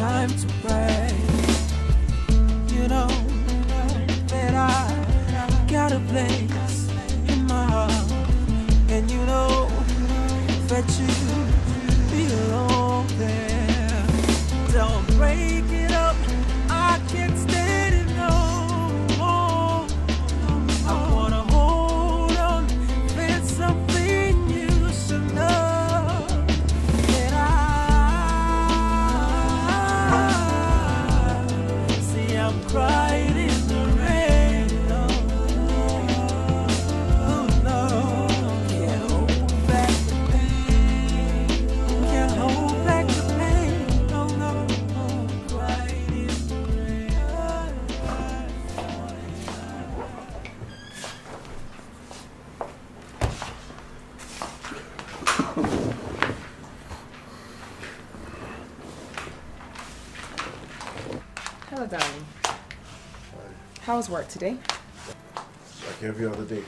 time to pray. You know that I got a place in my heart, and you know that you belong there. Don't break it up, I can't stand it no more. I wanna hold on, there's something you should know. That I see I'm crying in the rain. Oh no, can't hold back the pain. Can't hold back the pain. No, no, crying in the rain. Hello, darling. How's work today? Like every other day.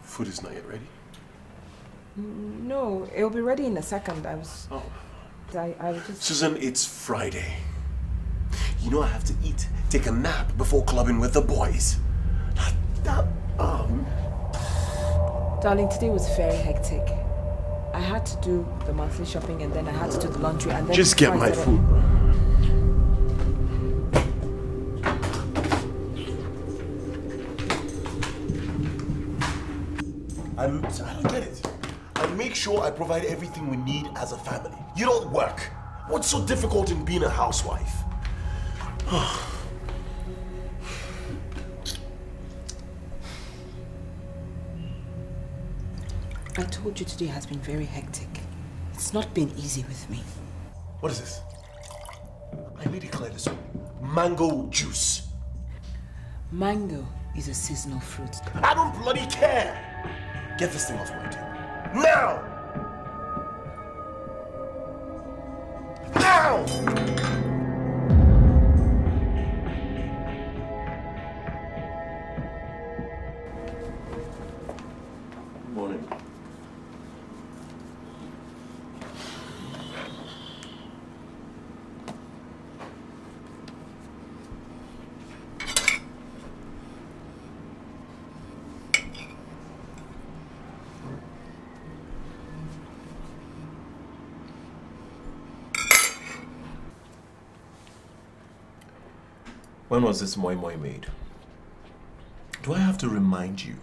Food is not yet ready. No, it'll be ready in a second. I was just... Susan, it's Friday. You know I have to eat, take a nap before clubbing with the boys. Darling, today was very hectic. I had to do the monthly shopping and then I had to do the laundry and then... Just get my food. I don't get it. I make sure I provide everything we need as a family. You don't work. What's so difficult in being a housewife? I told you today has been very hectic. It's not been easy with me. What is this? I made it clear this one. Mango juice. Mango is a seasonal fruit. I don't bloody care. Get this thing off my table. Now! Now! Morning. When was this moi moi made? Do I have to remind you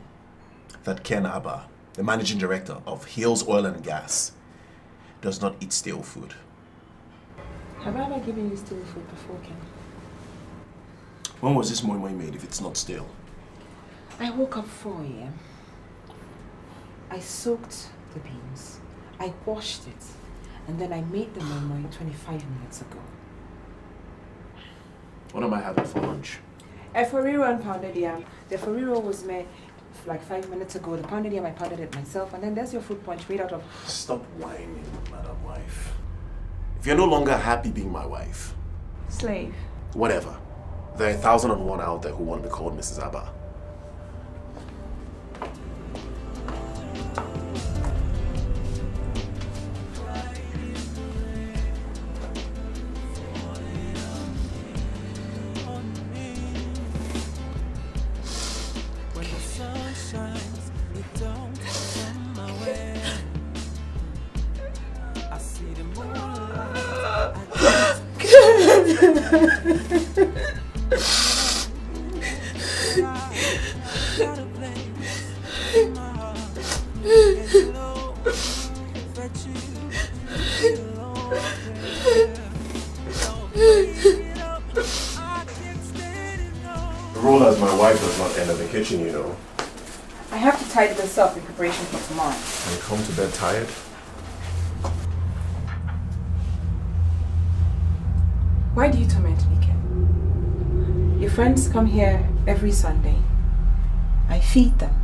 that Ken Abba, the managing director of Hills Oil and Gas, does not eat stale food? Have I ever given you stale food before, Ken? When was this moi moi made if it's not stale? I woke up 4 a.m. I soaked the beans. I washed it. And then I made the moi moi 25 minutes ago. What am I having for lunch? A Ferrero and pounded yam. The Ferrero was made like 5 minutes ago. The pounded yam, I pounded it myself. And then there's your fruit punch made out of... Stop whining, madam wife. If you're no longer happy being my wife... Slave. Whatever. There are 1,001 out there who want to be called Mrs. Abba. The role as my wife does not end in the kitchen, you know. I have to tidy this up in preparation for tomorrow. And you come to bed tired? Why do you torment me, Ken? Your friends come here every Sunday. I feed them.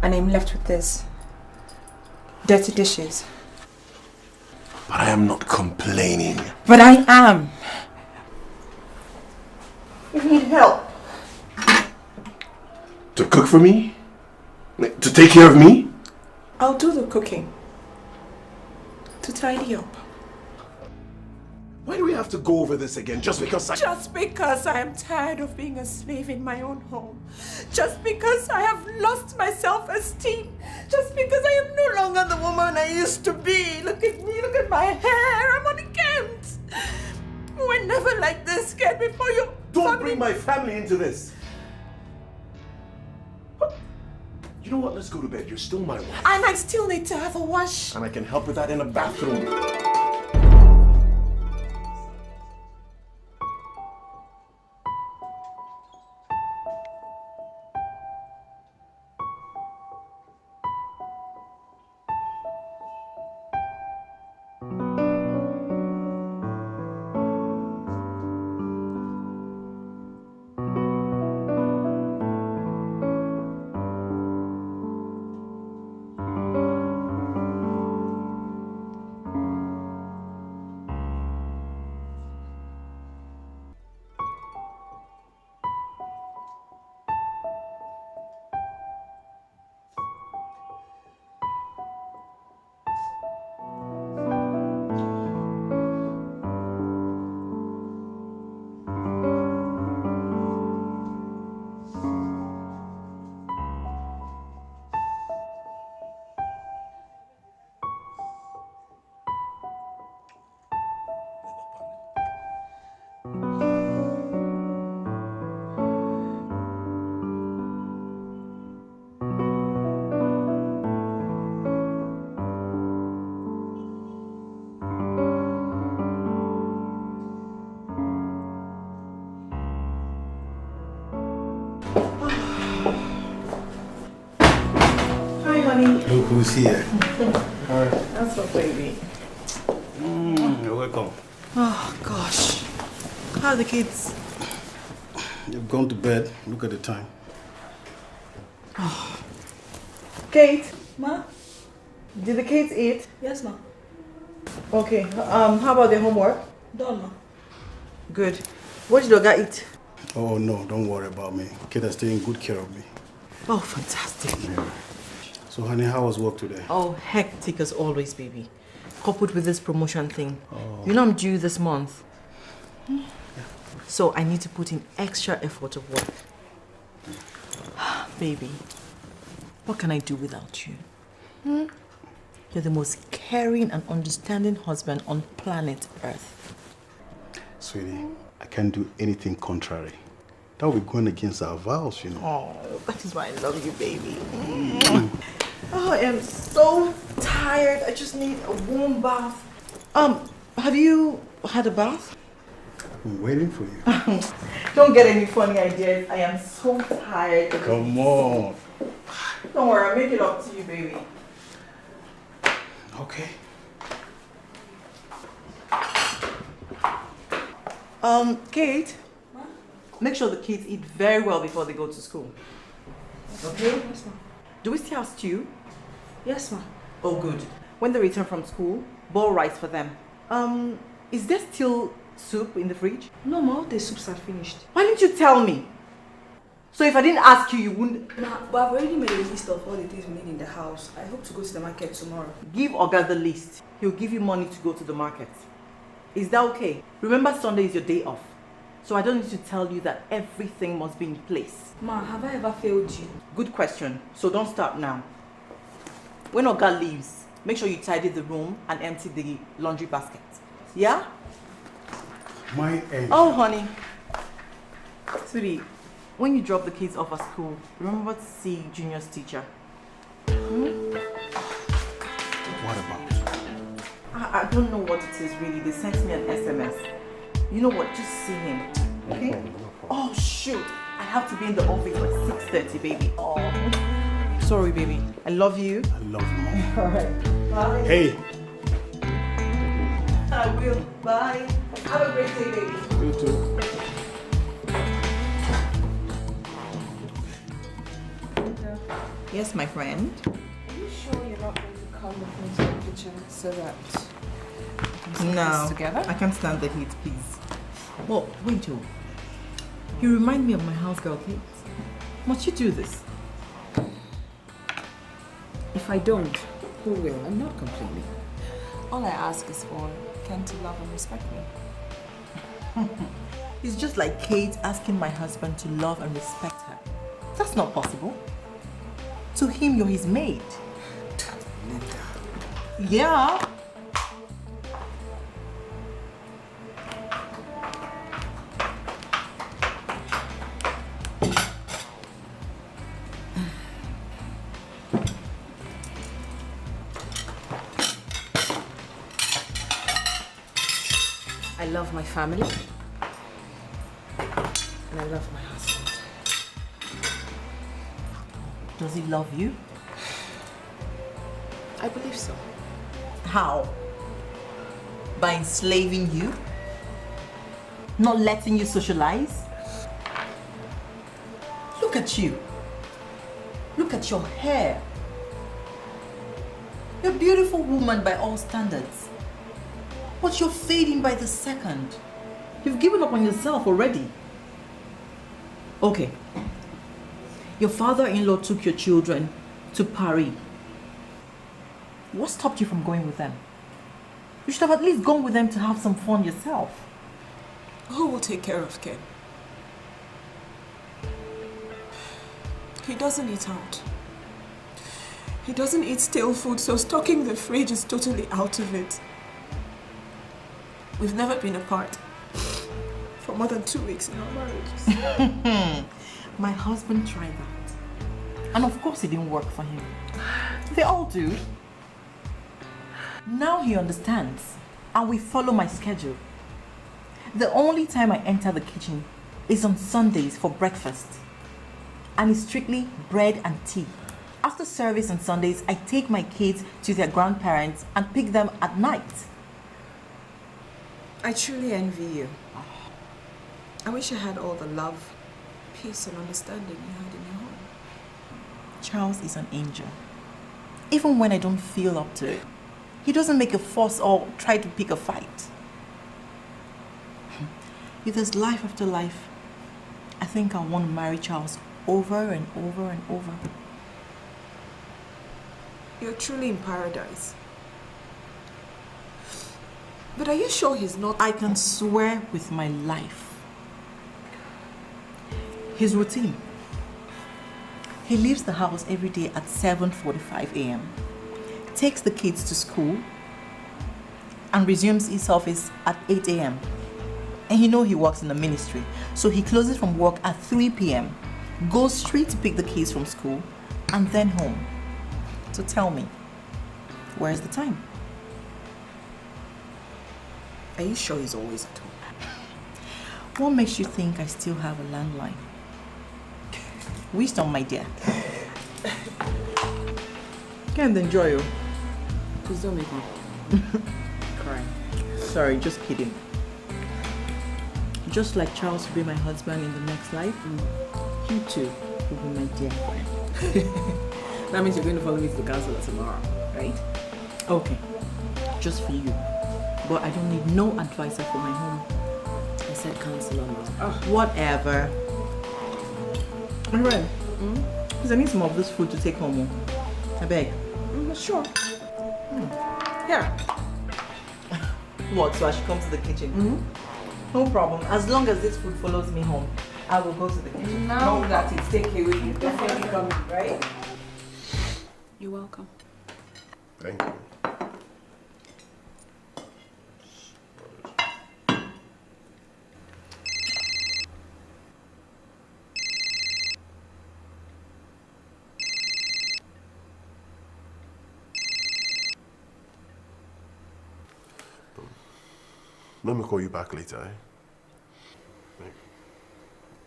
And I'm left with this. Dirty dishes. But I am not complaining. But I am. You need help. To cook for me? To take care of me? I'll do the cooking. to tidy up. Why do we have to go over this again just because Just because I am tired of being a slave in my own home. Just because I have lost my self-esteem. Just because I am no longer the woman I used to be. Look at me, look at my hair, I'm unkempt. We were never like this, Ken, before you... Don't bring my family into this! You know what? Let's go to bed. You're still my wife. And I still need to have a wash. And I can help with that in the bathroom. Look who's here. Alright. That's my baby. You're welcome. Oh, gosh. How are the kids? They've gone to bed. Look at the time. Oh. Kate? Ma? Did the kids eat? Yes, ma. Okay. How about their homework? Done, ma. Good. What did Oga eat? Oh, no. Don't worry about me. Kids are taking good care of me. Oh, fantastic. Yeah. So, honey, how was work today? Oh, hectic as always, baby. Coupled with this promotion thing. Oh. You know I'm due this month. Yeah. So I need to put in extra effort of work. Baby, what can I do without you? You're the most caring and understanding husband on planet Earth. Sweetie, I can't do anything contrary. That would be going against our vows, you know. Oh, that is why I love you, baby. Oh, I am so tired. I just need a warm bath. Have you had a bath? I've been waiting for you. Don't get any funny ideas. I am so tired. Come on. Don't worry, I'll make it up to you, baby. Okay. Kate, make sure the kids eat very well before they go to school. Okay? Yes, ma. Do we still have stew? Yes, ma. Oh, good. When they return from school, boil rice for them. Is there still soup in the fridge? No, ma. All the soups are finished. Why didn't you tell me? So if I didn't ask you, you wouldn't... Ma, but I've already made a list of all the things we need in the house. I hope to go to the market tomorrow. Give Oga the list. He'll give you money to go to the market. Is that okay? Remember, Sunday is your day off. So I don't need to tell you that everything must be in place. Ma, have I ever failed you? Good question. So don't start now. When Oga leaves, make sure you tidy the room and empty the laundry basket. Yeah? My end. Oh, honey. Sweetie, when you drop the kids off at school, remember to see Junior's teacher. What about? I don't know what it is really. They sent me an SMS. You know what? Just see him. Okay? No problem. Oh, shoot. I have to be in the office by 6:30, baby. Oh. Sorry, baby. I love you. I love you, Mom. Alright. Bye. Hey. I will. Bye. Have a great day, baby. You too. Yes, my friend. Are you sure you're not going to come with me to the kitchen so that we can No, this together? I can't stand the heat, please. Well, wait, Joe. You remind me of my house girl, Kate. Must you do this? If I don't, who will? I'm not complaining. All I ask is for Ken to love and respect me. It's just like Kate asking my husband to love and respect her. That's not possible. To him, you're his maid. Yeah. I love my family. And I love my husband. Does he love you? I believe so. How? By enslaving you? Not letting you socialize? Look at you. Look at your hair. You're a beautiful woman by all standards. But you're fading by the second. You've given up on yourself already. Okay. Your father-in-law took your children to Paris. What stopped you from going with them? You should have at least gone with them to have some fun yourself. Who will take care of Ken? He doesn't eat out. He doesn't eat stale food, so stocking the fridge is totally out of it. We've never been apart for more than 2 weeks in our marriage. My husband tried that. And of course it didn't work for him. They all do. Now he understands. And we follow my schedule. The only time I enter the kitchen is on Sundays for breakfast. And it's strictly bread and tea. After service on Sundays, I take my kids to their grandparents and pick them at night. I truly envy you. I wish I had all the love, peace and understanding you had in your home. Charles is an angel. Even when I don't feel up to it, he doesn't make a fuss or try to pick a fight. If there's life after life, I think I want to marry Charles over and over and over. You're truly in paradise. But are you sure he's not? I can swear with my life. His routine. He leaves the house every day at 7:45 a.m. Takes the kids to school and resumes his office at 8 a.m. And you know he works in the ministry, so he closes from work at 3 p.m. Goes straight to pick the kids from school and then home. So tell me, where's the time? Are you sure he's always at home? What makes you think I still have a landline? Wisdom, my dear. Can't enjoy you. Please don't make me cry. Sorry, just kidding. Just like Charles will be my husband in the next life, you too will be my dear friend. That means you're going to follow me to the counselor tomorrow, right? Okay, just for you. But I don't need no advisor for my home. I said counselor now. Whatever. My friend, please, I need some of this food to take home. I beg. Sure. Here. What, so I should come to the kitchen? No problem. As long as this food follows me home, I will go to the kitchen. Now that it's takeaway, you definitely come, right? You're welcome. Thank you. Let me call you back later, eh?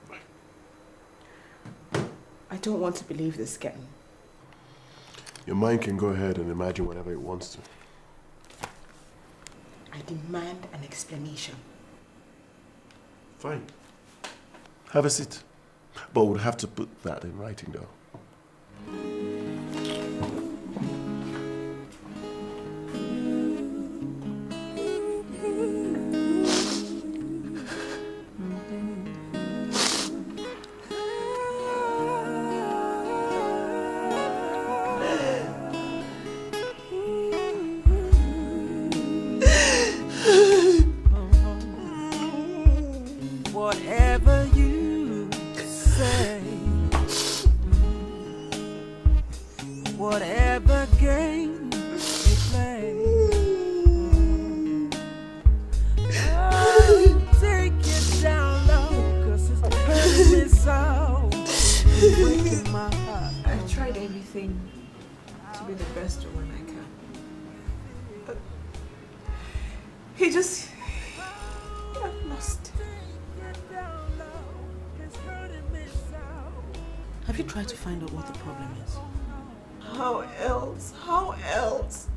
Bye. I don't want to believe this, Ken. Your mind can go ahead and imagine whatever it wants to. I demand an explanation. Fine. Have a seat. But we'll have to put that in writing, though. game you play. Oh, take it down low, 'cause it's hurting me so. It's breaking my heart. I've tried everything to be the best woman I can. But I've lost. Have you tried to find out what the problem is? How else? How else?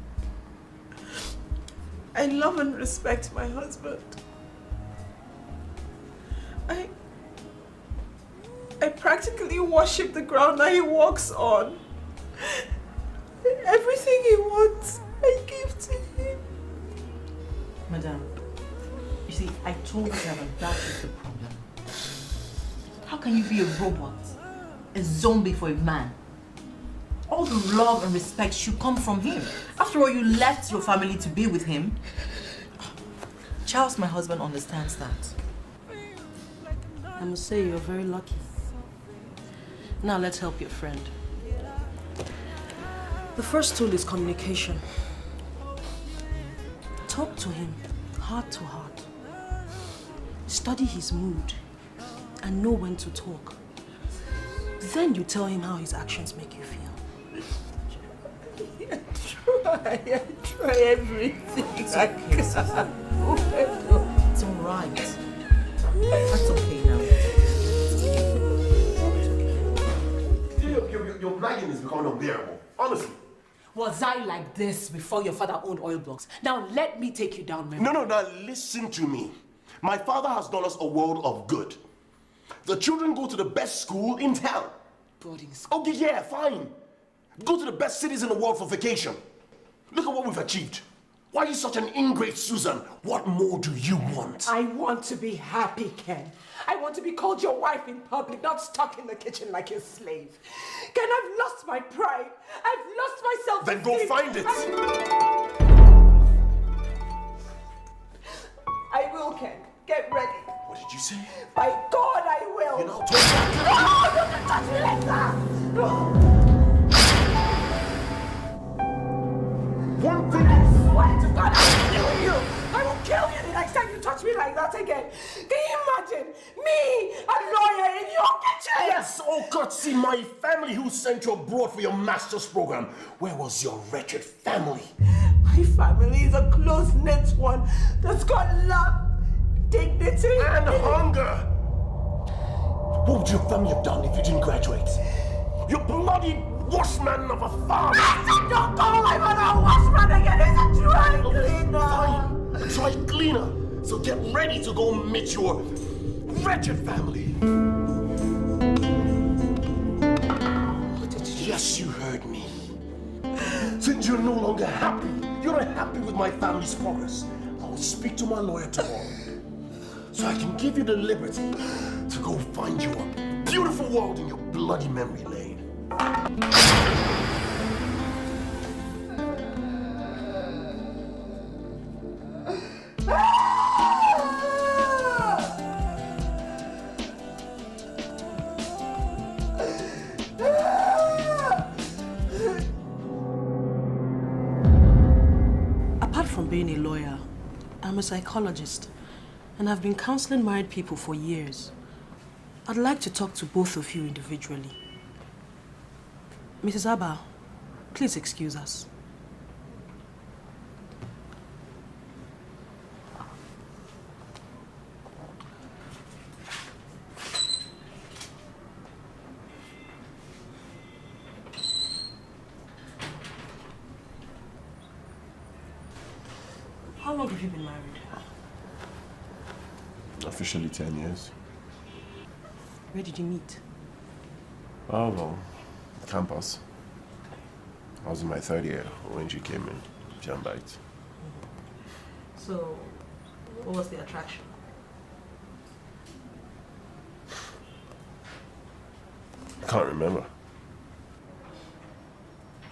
I love and respect my husband. I practically worship the ground that he walks on. Everything he wants, I give to him. Madam, you see, I told you that is the problem. How can you be a robot? A zombie for a man? All the love and respect should come from him. After all, you left your family to be with him. Charles, my husband, understands that. I must say you're very lucky. Now let's help your friend. The first tool is communication. Talk to him, heart to heart. Study his mood and know when to talk. Then you tell him how his actions make you feel. I try everything. It's okay, Susan. It's all right. That's okay now. Your nagging is becoming unbearable. Honestly. Was I like this before your father owned oil blocks? Now let me take you down memory. No, now listen to me. My father has done us a world of good. The children go to the best school in town. Boarding school. Okay, yeah, fine. Go to the best cities in the world for vacation. Look at what we've achieved. Why are you such an ingrate, Susan? What more do you want? I want to be happy, Ken. I want to be called your wife in public, not stuck in the kitchen like a slave. Ken, I've lost my pride. I've lost my self-esteem. Then go find it. I will, Ken. Get ready. What did you say? By God, I will. You're not talking. No, you can touch me like that. One thing. I swear to God, I will kill you. I will kill you the next time you touch me like that again. Can you imagine me, a lawyer in your kitchen? Yes, oh God, see, my family who sent you abroad for your master's program. Where was your wretched family? My family is a close-knit one that's got love, dignity, and hunger. What would your family have done if you didn't graduate? You bloody washman of a farm. Don't call my mother a washman again. He's a dry cleaner. Fine, a dry cleaner. So get ready to go meet your wretched family. Yes, you heard me. Since you're no longer happy, you're not happy with my family's progress, I will speak to my lawyer tomorrow so I can give you the liberty to go find you a beautiful world in your bloody memory lane. Apart from being a lawyer, I'm a psychologist and I've been counseling married people for years. I'd like to talk to both of you individually. Mrs. Abba, please excuse us. How long have you been married? Officially 10 years. Where did you meet? Oh, well, campus. I was in my third year when she came in, Jambite. So, what was the attraction? I can't remember.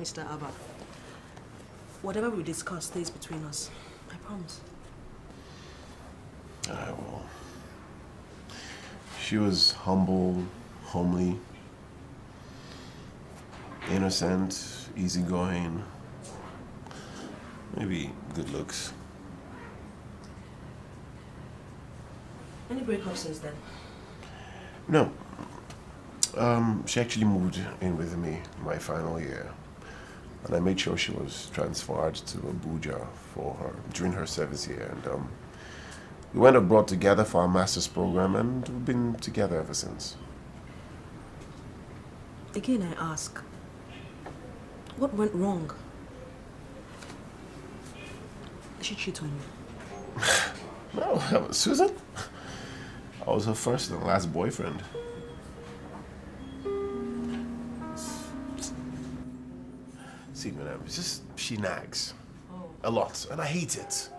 Mr. Abba, whatever we discuss stays between us. I promise. Well, she was humble, homely, innocent, easygoing, Maybe good looks. Any breakup since then? No. She actually moved in with me my final year. And I made sure she was transferred to Abuja for her during her service year. And we went abroad together for our master's program, and we've been together ever since. Again, I ask, what went wrong? Did she cheat on you? No, Susan. I was her first and last boyfriend. See, madam, it's just she nags. A lot, and I hate it.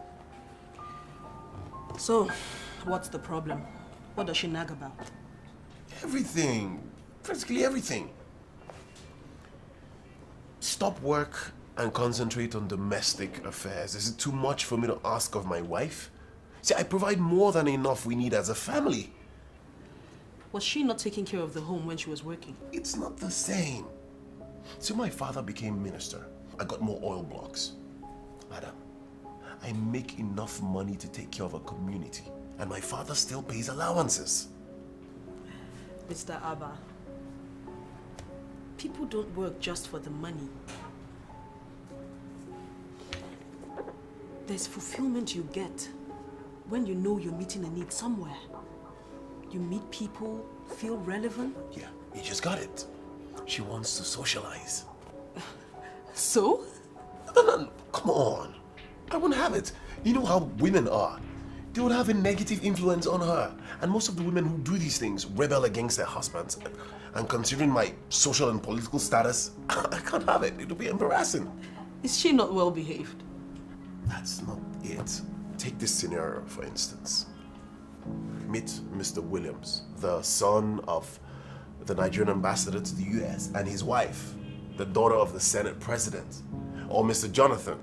So, what's the problem? What does she nag about? Everything. Practically everything. Stop work and concentrate on domestic affairs. Is it too much for me to ask of my wife? See, I provide more than enough we need as a family. Was she not taking care of the home when she was working? It's not the same. So my father became minister. I got more oil blocks. Madam, I make enough money to take care of a community, and my father still pays allowances. Mr. Abba, people don't work just for the money. There's fulfillment you get when you know you're meeting a need somewhere. You meet people, feel relevant. Yeah, you just got it. She wants to socialize. So? No, come on. I wouldn't have it. You know how women are. They would have a negative influence on her. And most of the women who do these things rebel against their husbands. And considering my social and political status, I can't have it. It'll be embarrassing. Is she not well behaved? That's not it. Take this scenario, for instance. Meet Mr. Williams, the son of the Nigerian ambassador to the US, and his wife, the daughter of the Senate president. Or Mr. Jonathan,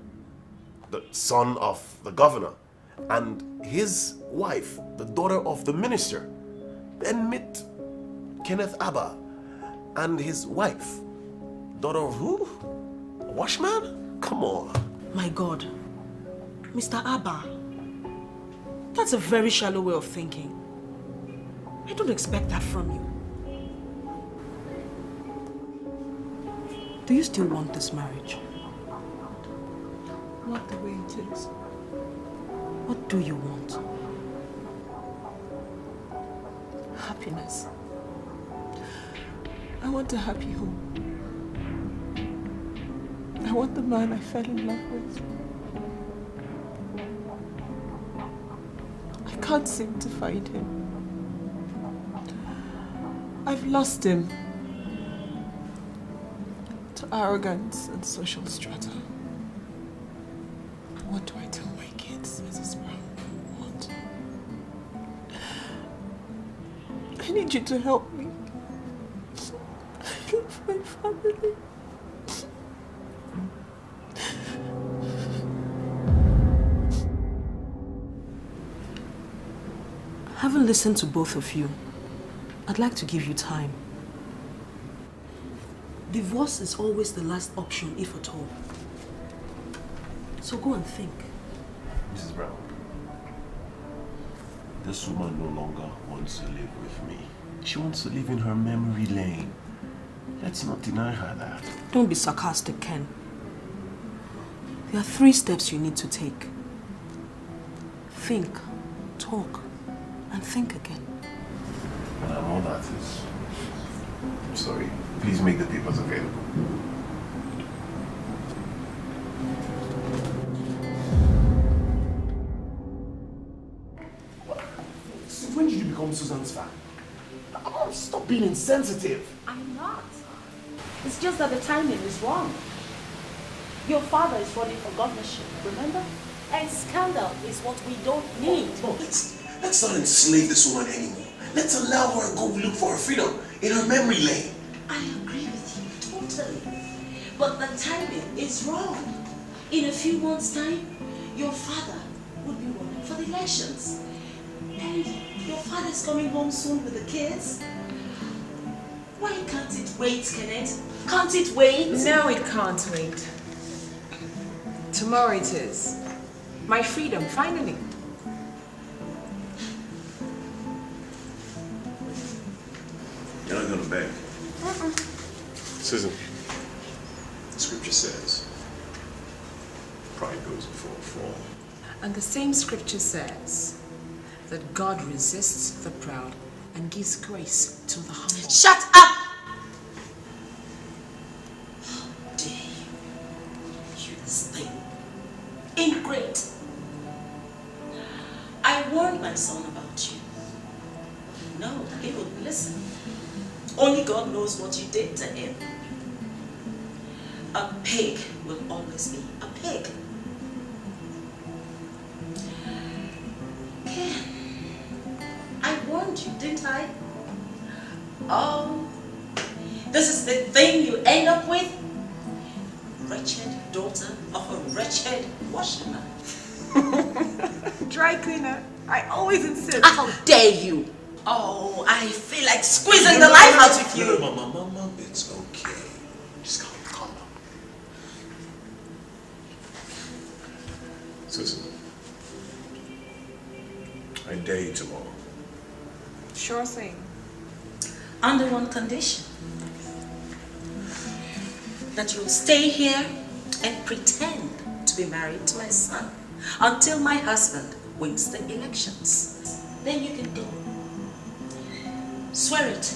the son of the governor, and his wife, the daughter of the minister. Then meet Kenneth Abba and his wife, daughter of who? A washman? Come on. My God. Mr. Abba, that's a very shallow way of thinking. I don't expect that from you. Do you still want this marriage? Not the way it is. What do you want? Happiness. I want a happy home. I want the man I fell in love with. I can't seem to find him. I've lost him to arrogance and social strata. What do I tell my kids, Mrs. Brown? What? I need you to help me. I love my family. Having listened to both of you, I'd like to give you time. Divorce is always the last option, if at all. So go and think. Mrs. Brown, this woman no longer wants to live with me. She wants to live in her memory lane. Let's not deny her that. Don't be sarcastic, Ken. There are 3 steps you need to take. Think, talk, and think again. Madam, all that is... I'm sorry. Please make the papers available. When did you become Susan's fan? Oh, stop being insensitive. I'm not. It's just that the timing is wrong. Your father is running for governorship, remember? And scandal is what we don't need. No, let's not enslave this woman anymore. Let's allow her to go look for her freedom in her memory lane. I agree with you totally. But the timing is wrong. In a few months' time, your father would be running for the elections. And your father's coming home soon with the kids. Why can't it wait, Kenneth? Can't it wait? No, it can't wait. Tomorrow it is. My freedom, finally. You're not gonna beg. Susan, scripture says, pride goes before a fall. And the same scripture says that God resists the proud and gives grace to the humble. Shut up! How dare you, this thing. Ingrate. I warned my son about you. No, he wouldn't listen. Only God knows what you did to him. A pig will always be a pig. Ken, I warned you, didn't I? Oh, this is the thing you end up with? Wretched daughter of a wretched washerman. Dry cleaner, I always insist. How dare you? Oh, I feel like squeezing the life out of you. No, Mama, it's okay. Just calm down. Susan, I dare you tomorrow. Sure thing. Under one condition. That you'll stay here and pretend to be married to my son until my husband wins the elections. Then you can go. Swear it.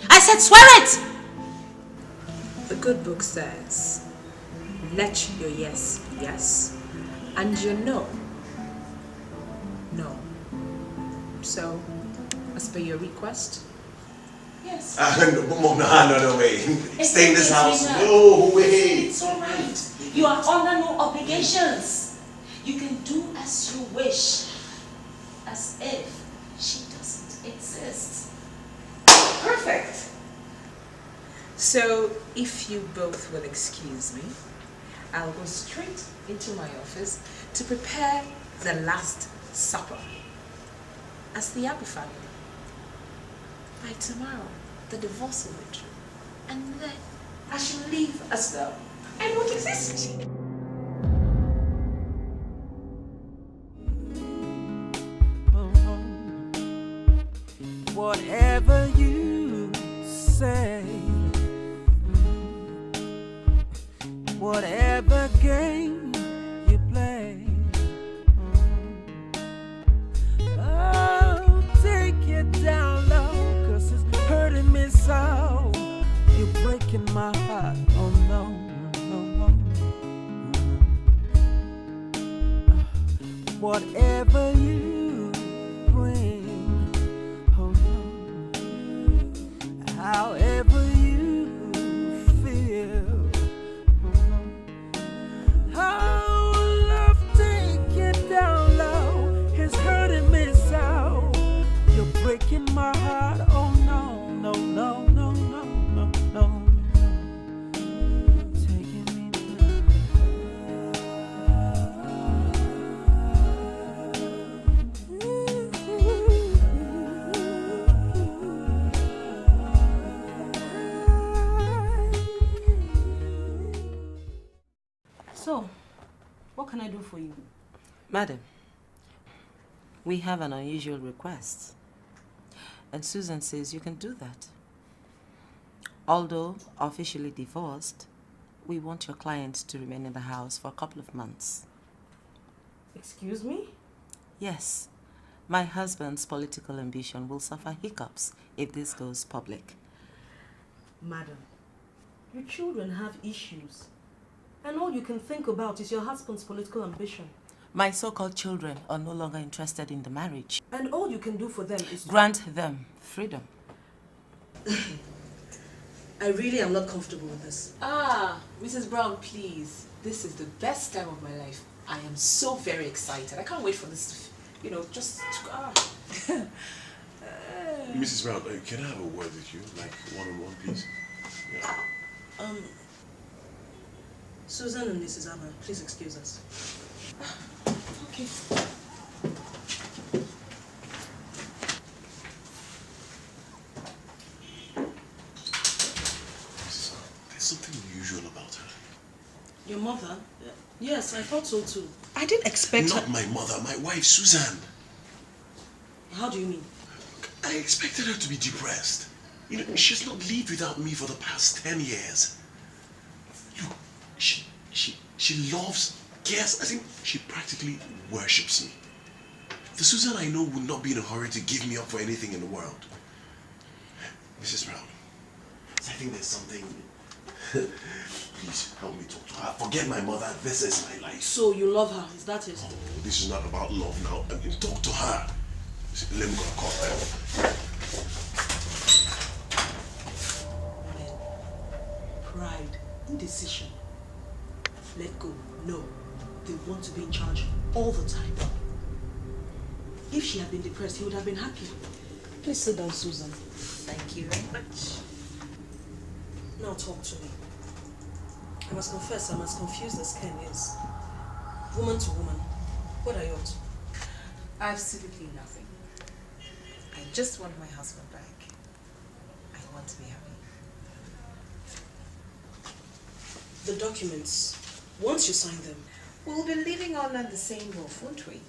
I said swear it! The good book says, let your yes be yes, and your no, no. So, as per your request, yes. No, wait. Stay in this house. No, wait. It's alright. You are under no obligations. You can do as you wish. As if she doesn't exist. perfect. So, if you both will excuse me, I'll go straight into my office to prepare the last supper as the Abu family. By tomorrow, the divorce will be true, and then I shall leave as though I don't exist. Whatever you say, whatever game you play, oh, take it down low, 'cause it's hurting me so. You're breaking my heart, oh no, no, no. Whatever you bring, however you feel, oh, love, take it down low, it's hurting me so, you're breaking my heart, oh no, no, no, no, no, no, no, taking me So, what can I do for you? Madam, we have an unusual request. And Susan says you can do that. Although officially divorced, we want your client to remain in the house for a couple of months. Excuse me? Yes, my husband's political ambition will suffer hiccups if this goes public. Madam, your children have issues. And all you can think about is your husband's political ambition. My so-called children are no longer interested in the marriage. And all you can do for them is grant them freedom. I really am not comfortable with this. Ah, Mrs. Brown, please. This is the best time of my life. I am so very excited. I can't wait for this to, just Mrs. Brown, can I have a word with you? Like one-on-one, please? Yeah. Susan and Mrs. Abba, please excuse us. Okay. There's something unusual about her. Your mother? Yes, I thought so too. I didn't expect Not my mother, my wife, Susan. How do you mean? I expected her to be depressed. You know, she's not lived without me for the past 10 years. Look, she loves, cares, I think she practically worships me. The Susan I know would not be in a hurry to give me up for anything in the world. Mrs. Brown, I think there's something... Please help me talk to her. Forget my mother, this is my life. So you love her, is that it? Oh, this is not about love now. I mean, talk to her. Let me go and call her. Pride, indecision. Let go. No. They want to be in charge all the time. If she had been depressed, he would have been happy. Please sit down, Susan. Thank you very much. Now talk to me. I must confess, I'm as confused as Ken is. Woman to woman, what are yours? Absolutely nothing. I just want my husband back. I want to be happy. The documents, once you sign them, we'll be living under the same roof, won't we?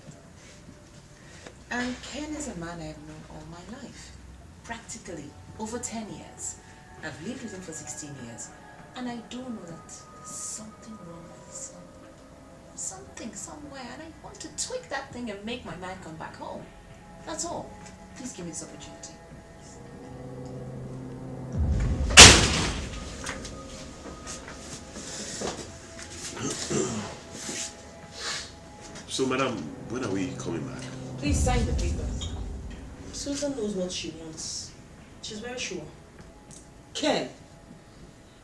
And Ken is a man I've known all my life. Practically over 10 years. I've lived with him for 16 years. And I don't know that there's something wrong with this one. Something somewhere. And I want to tweak that thing and make my man come back home. That's all. Please give me this opportunity. So, madam, when are we coming back? Please sign the paper. Susan knows what she wants. She's very sure. Ken,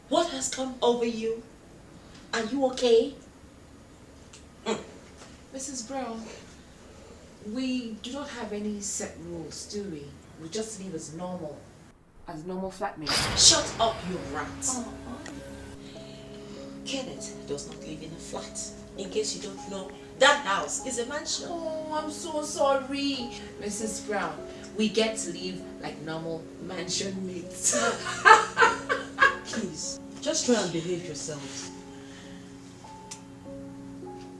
what has come over you? Are you okay? Mrs. Brown, we do not have any set rules, do we? We just live as normal flatmates. Shut up, you rat. Kenneth does not live in a flat. In case you don't know, that house is a mansion. Oh, I'm so sorry. Mrs. Brown, we get to live like normal mansion mates. Please, just try and behave yourselves.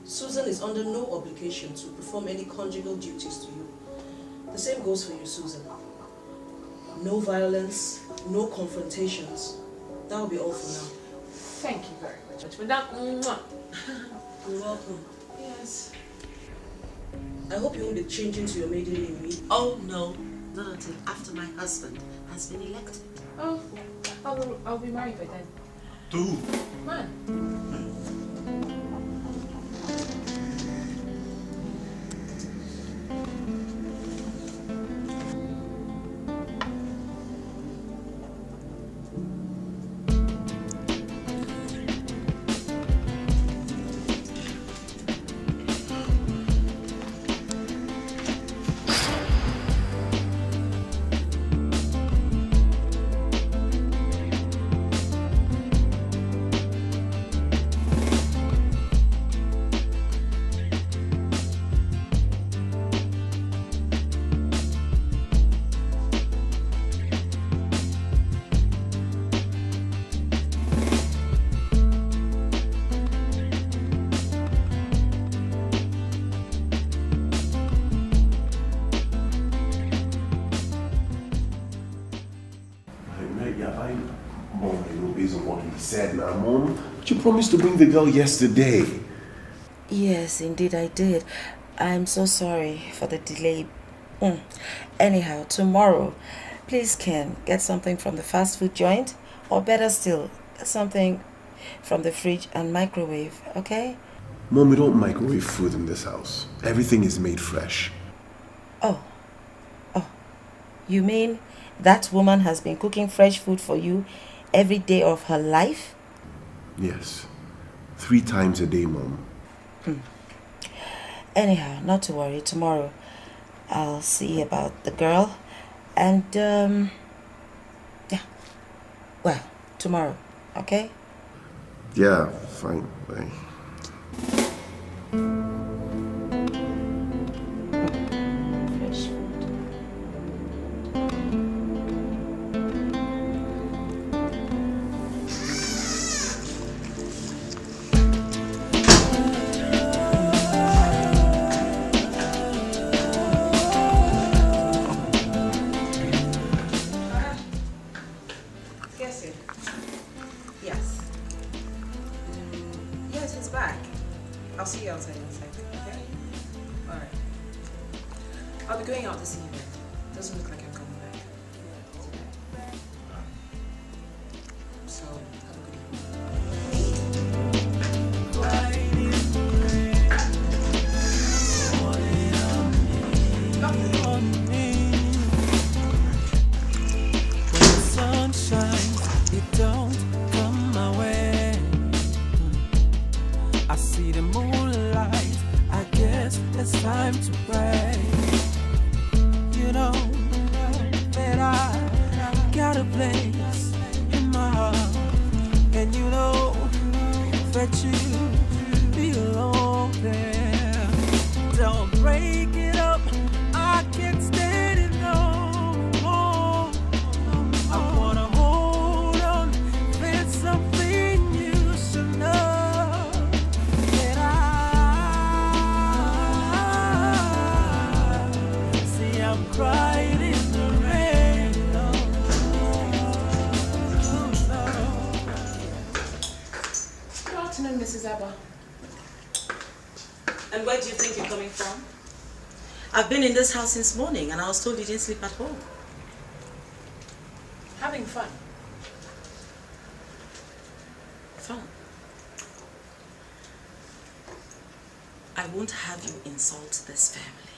Susan is under no obligation to perform any conjugal duties to you. The same goes for you, Susan. No violence, no confrontations. That will be all for now. Thank you very much. Madam. You're welcome. Yes. I hope you won't be changing to your maiden name, me. Oh no, not until after my husband has been elected. Oh, I'll be married by then. To who? Man. Said, now, Mom, but you promised to bring the girl yesterday. Yes, indeed I did. I'm so sorry for the delay. Anyhow, tomorrow, please, Ken, get something from the fast food joint, or better still, something from the fridge and microwave, okay? Mom, we don't microwave food in this house. Everything is made fresh. Oh, you mean that woman has been cooking fresh food for you every day of her life? Yes. 3 times a day, Mom. Anyhow, not to worry. Tomorrow I'll see about the girl. And, yeah. Well, tomorrow, okay? Yeah, fine. Bye. Fresh food. back. I'll see you outside in a second, okay? Alright. I'll be going out this evening. Doesn't look like I'm coming back. So, have a good When the sun shines, it don't come my way. I see the moonlight, I guess it's time to pray. You know that I got a place in my heart, and you know that you belong there. Don't break it up, I can't stand it no more. I wanna hold on, there's something you should know. That I see I'm crying in the rain. Good afternoon, Mrs. Abba. And where do you think you're coming from? I've been in this house since morning and I was told you didn't sleep at home. Having fun. Fun. I won't have you insult this family.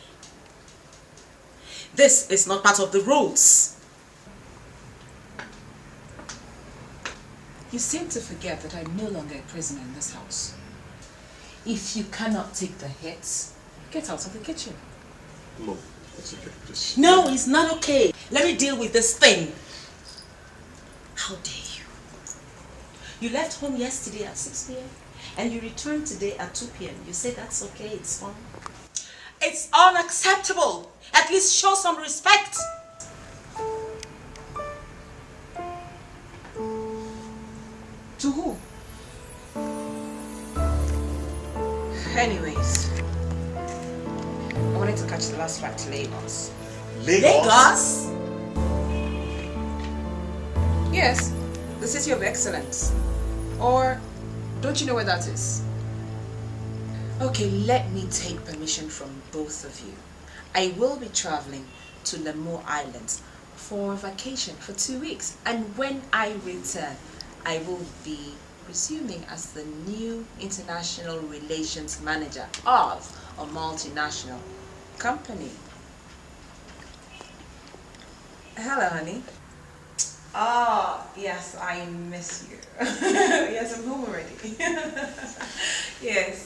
This is not part of the rules. You seem to forget that I'm no longer a prisoner in this house. If you cannot take the hits, get out of the kitchen. Mom, it's okay. Just... No, it's not okay. Let me deal with this thing. How dare you? You left home yesterday at 6 p.m. and you returned today at 2 p.m. You say that's okay, it's fine. It's unacceptable. At least show some respect. To who? Anyways, I wanted to catch the last flight to Lagos. Lagos? Yes, the city of excellence. Or, don't you know where that is? Okay, let me take permission from both of you. I will be traveling to Lemo Islands for vacation for 2 weeks. And when I return, I will be resuming as the new international relations manager of a multinational company. Hello, honey. Oh, yes, I miss you. Yes, I'm home already. Yes.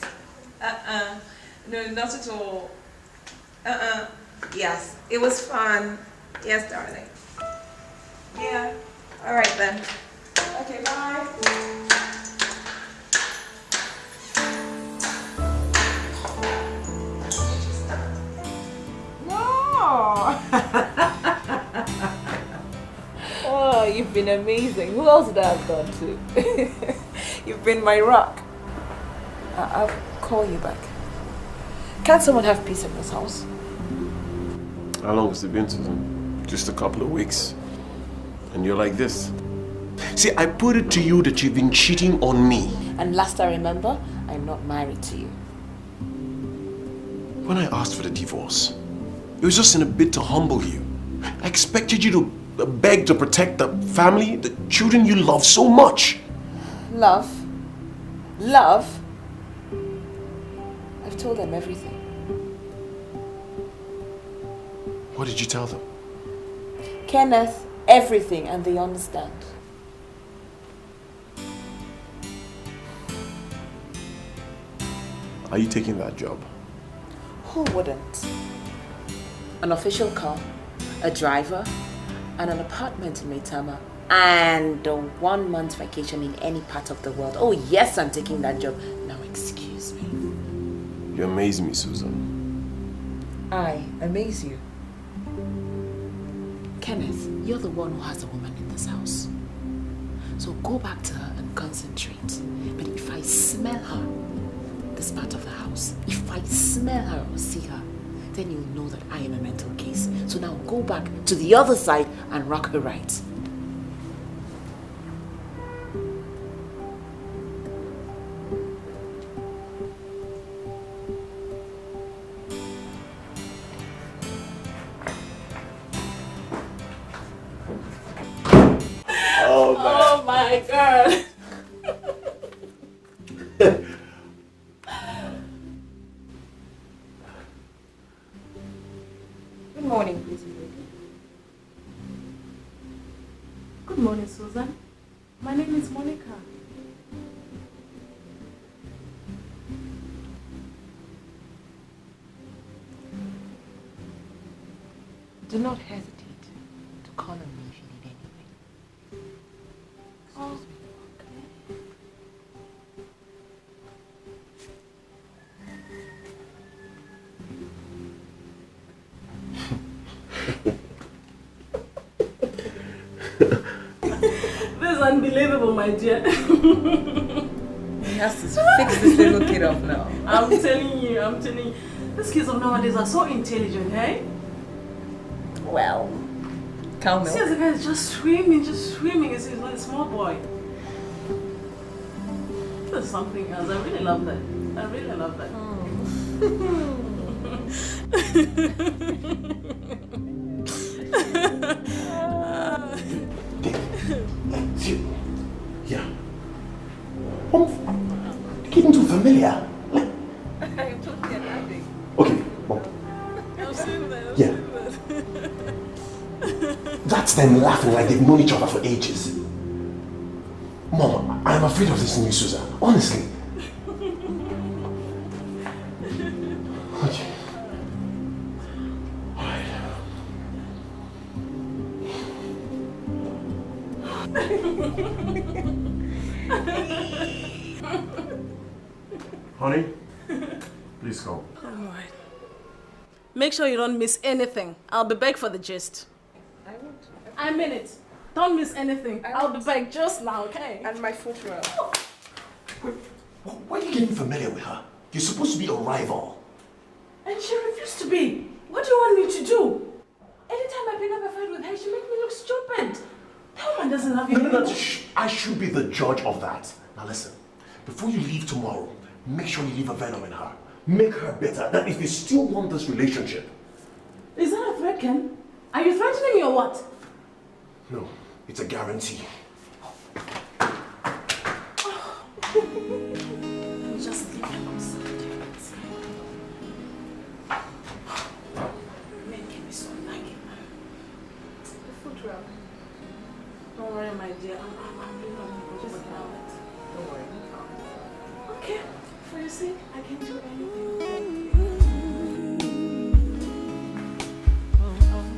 No, not at all. Yes, it was fun. Yes, darling. Yeah. All right then. Okay, bye. No. Oh, you've been amazing. Who else did I have gone to? You've been my rock. I'll call you back. Can't someone have peace in this house? How long has it been, Susan? Just a couple of weeks. And you're like this. See, I put it to you that you've been cheating on me. And last I remember, I'm not married to you. When I asked for the divorce, it was just in a bid to humble you. I expected you to beg to protect the family, the children you love so much. Love? Love? I've told them everything. What did you tell them? Kenneth, everything, and they understand. Are you taking that job? Who wouldn't? An official car, a driver, and an apartment in Maitama, and a 1 month vacation in any part of the world. Oh yes, I'm taking that job. Now excuse me. You amaze me, Susan. I amaze you. Kenneth, you're the one who has a woman in this house. So go back to her and concentrate. But if I smell her, this part of the house, if I smell her or see her, then you'll know that I am a mental case. So now go back to the other side and rock her right. Susan. My name is Monica. Do not hesitate to call on me if you need anything. Oh. This is unbelievable, my dear. He has to fix this little kid off now. I'm telling you. These kids of nowadays are so intelligent, hey? Well, cow milk. See, the guy is just swimming. He's like a small boy. There's something else. I really love that. Yeah. Getting too familiar. I'm totally laughing. Okay, Mom. I've seen that. Yeah. That's them laughing like they've known each other for ages. Mom, I'm afraid of this new Susan. Honestly. Okay. Honey, please come. Alright. Make sure you don't miss anything. I'll be back for the gist. I won't. I mean it. Don't miss anything. I'll be back just now, okay? And my foot rub. Wait, why are you getting familiar with her? You're supposed to be a rival. And she refused to be. What do you want me to do? Anytime I pick up a fight with her, she makes me look stupid. That woman doesn't love you. No. I should be the judge of that. Now listen, before you leave tomorrow, make sure you leave a venom in her. Make her better. That if you still want this relationship. Is that a threat, Ken? Are you threatening me or what? No, it's a guarantee. I'm just leaving outside. Men can be so naggy. The foot rub. Don't worry, my dear. I'm just now. Don't worry. Okay. For your sake, I can do anything.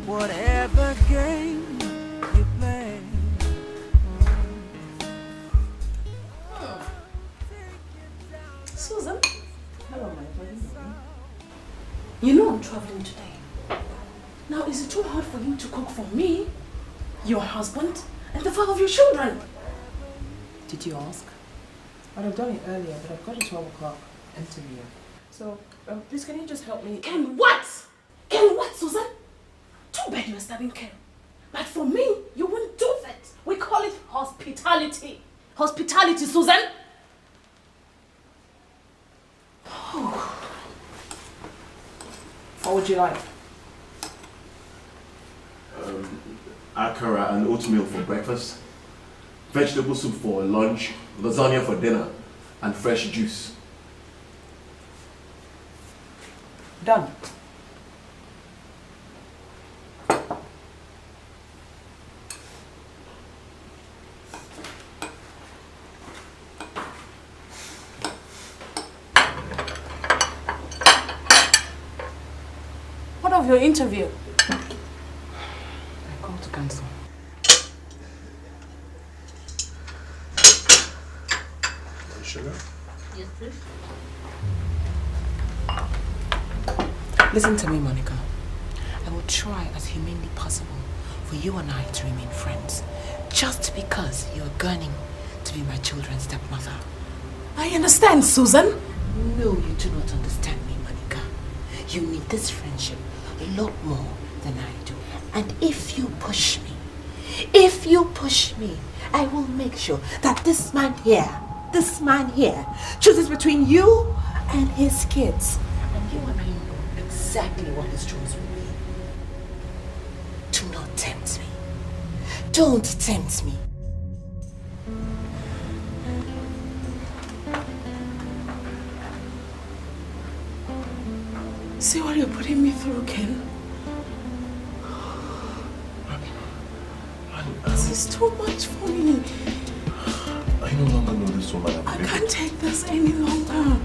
Whatever game you play. Susan? Hello, my friend. You know I'm traveling today. Now, is it too hard for you to cook for me, your husband, and the father of your children? Did you ask? I'd have done it earlier, but I've got a 12 o'clock interview. So, please can you just help me? Ken what? Ken what, Susan? Too bad you're studying Ken. But for me, you wouldn't do that. We call it hospitality. Hospitality, Susan. What would you like? Akara and oatmeal for breakfast, vegetable soup for lunch, lasagna for dinner, and fresh juice. Done. What of your interview? I called to cancel. Sugar? Yes, please. Listen to me, Monica. I will try as humanly possible for you and I to remain friends. Just because you're gunning to be my children's stepmother. I understand, Susan. No, you do not understand me, Monica. You need this friendship a lot more than I do. And if you push me, I will make sure that this man here chooses between you and his kids. And you and I know exactly what his choice will be. Do not tempt me. Don't tempt me. See what you're putting me through, Ken? is too much for me. I no longer know this woman. I can't take this any longer.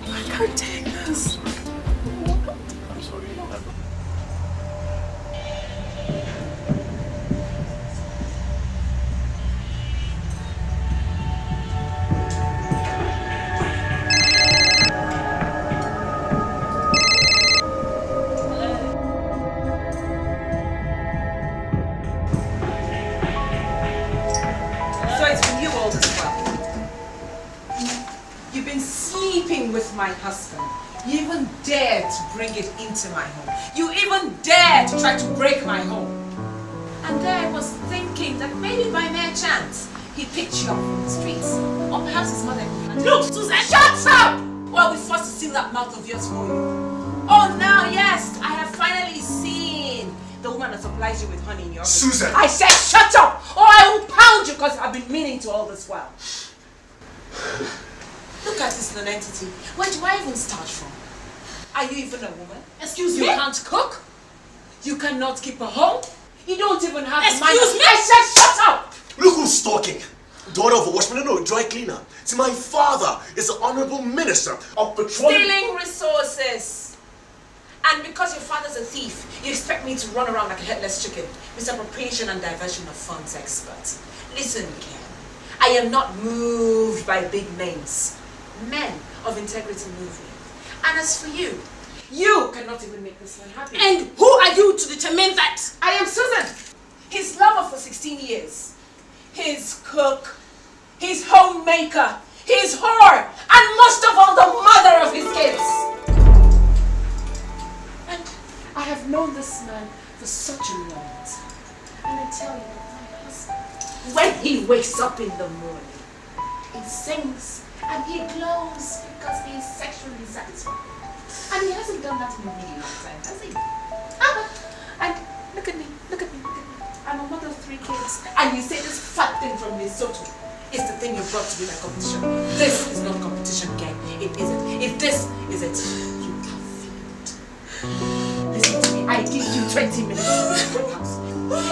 I can't take this. I'm sorry. So it's been you all this while. You've been sleeping with my husband. You even dared to bring it into my home. You even dared to try to break my home. And there I was thinking that maybe by mere chance he picked you up from the streets. Or perhaps his mother. Look, Susan, shut up! Well, we forced to seal that mouth of yours for you. Oh, now, yes, I have finally seen the woman that supplies you with honey in your office. Susan! I said shut up! Or I will pound you because I've been meaning to all this while. Look at this non-entity. Where do I even start from? Are you even a woman? Excuse You me? can't cook? You cannot keep a home? You don't even have Excuse mind. me? I said shut up! Look who's talking. Daughter of a watchman, no, a dry cleaner. See, my father is the honorable minister of petroleum. Stealing resources. And because your father's a thief, you expect me to run around like a headless chicken, misappropriation and diversion of funds expert. Listen, Ken, I am not moved by big names. Men of integrity move me. And as for you, you cannot even make this man happy. And who are you to determine that? I am Susan, his lover for 16 years. His cook, his homemaker, his whore, and most of all, the mother of his kids. And I have known this man for such a long time. And I tell you, my husband, when he wakes up in the morning, he sings and he glows because he is sexually satisfied. And he hasn't done that in a really long time, has he? And look at me, look at me, look at me. I'm a mother of 3 kids. And you say this fat thing from Lesotho is the thing you brought to be my competition. This is not competition, gang. It isn't. If this is it, you have failed. Listen to me, I give you 20 minutes to leave my house.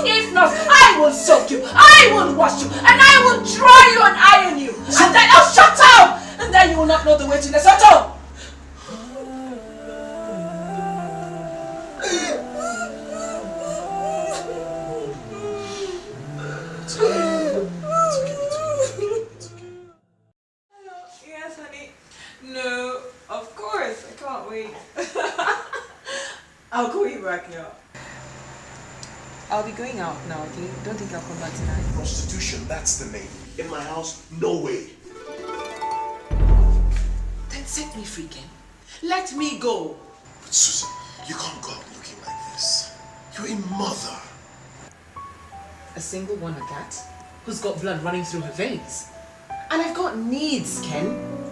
If not, I will soak you, I will wash you, and I will dry you and iron you. And then I'll shut up! And then you will not know the way to Lesotho. Yes, honey. No, of course. I can't wait. I'll call you back now. I'll be going out now, okay? Don't think I'll come back tonight. Prostitution, that's the name. In my house, no way. Then set me free, Ken. Let me go. But Susan, you can't go out looking like this. You're a mother. A single one at that, who's got blood running through her veins. And I've got needs, Ken.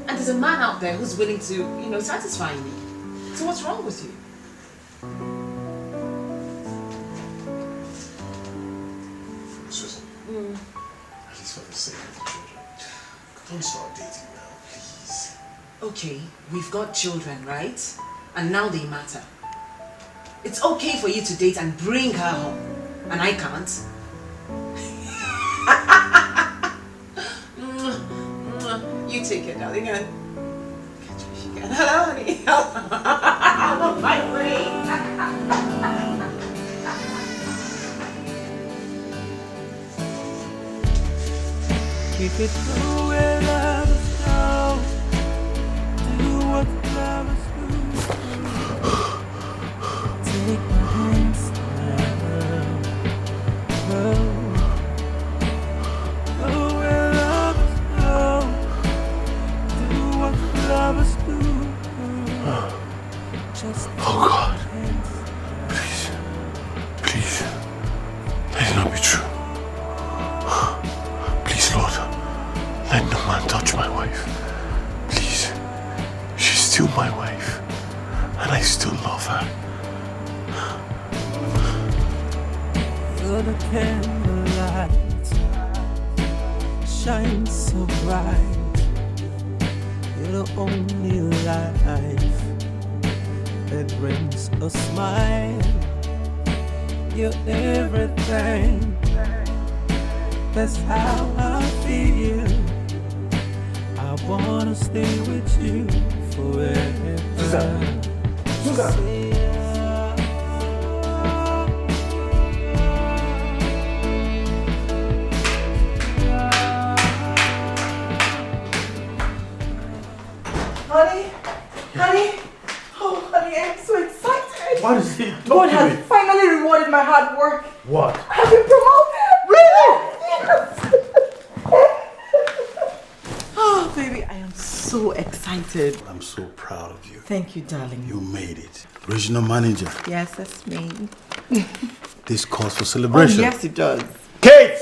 And there's a man out there who's willing to, satisfy me. So what's wrong with you? Susan, at least for the sake of the children, don't start dating now, please. Okay, we've got children, right? And now they matter. It's okay for you to date and bring her home. And I can't. You take it, darling, and catch me if you can. Hello, honey. I'm on my way. Keep it true where lovers go. Do what lovers do. Take my hands now. Go where lovers go. Do what lovers do. Just Oh God, please, let it not be true. Please, Lord, let no man touch my wife. Please, she's still my wife, and I still love her. You're the candlelight, shine so bright. You're the only life that brings a smile. You're everything that's how I feel. I wanna stay with you forever. Susan! Honey, oh honey, I'm so excited. What is it? God has finally rewarded my hard work. What? I've been promoted. Really? Oh, baby, I am so excited. I'm so proud of you. Thank you, darling. You made it. Regional manager. Yes, that's me. This calls for celebration. Oh, yes, it does. Kate!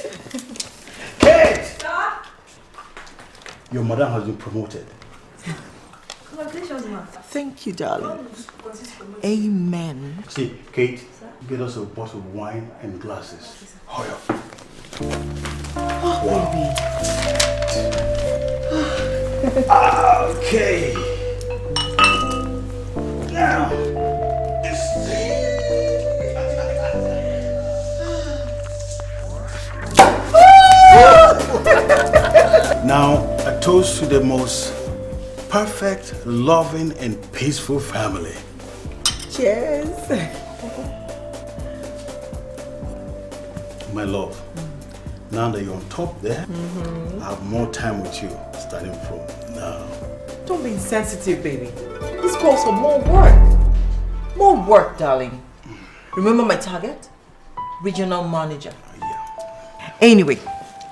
Kate! Your mother has been promoted. Congratulations, ma. Thank you, darling. Amen. See, Kate, get us a bottle of wine and glasses. Hurry up. Oh, baby. Okay. Now. Now, a toast to the most perfect, loving, and peaceful family. Cheers. My love, now that you're on top there, I have more time with you starting from now. Don't be insensitive, baby. This calls for more work. More work, darling. Remember my target? Regional manager. Yeah. Anyway,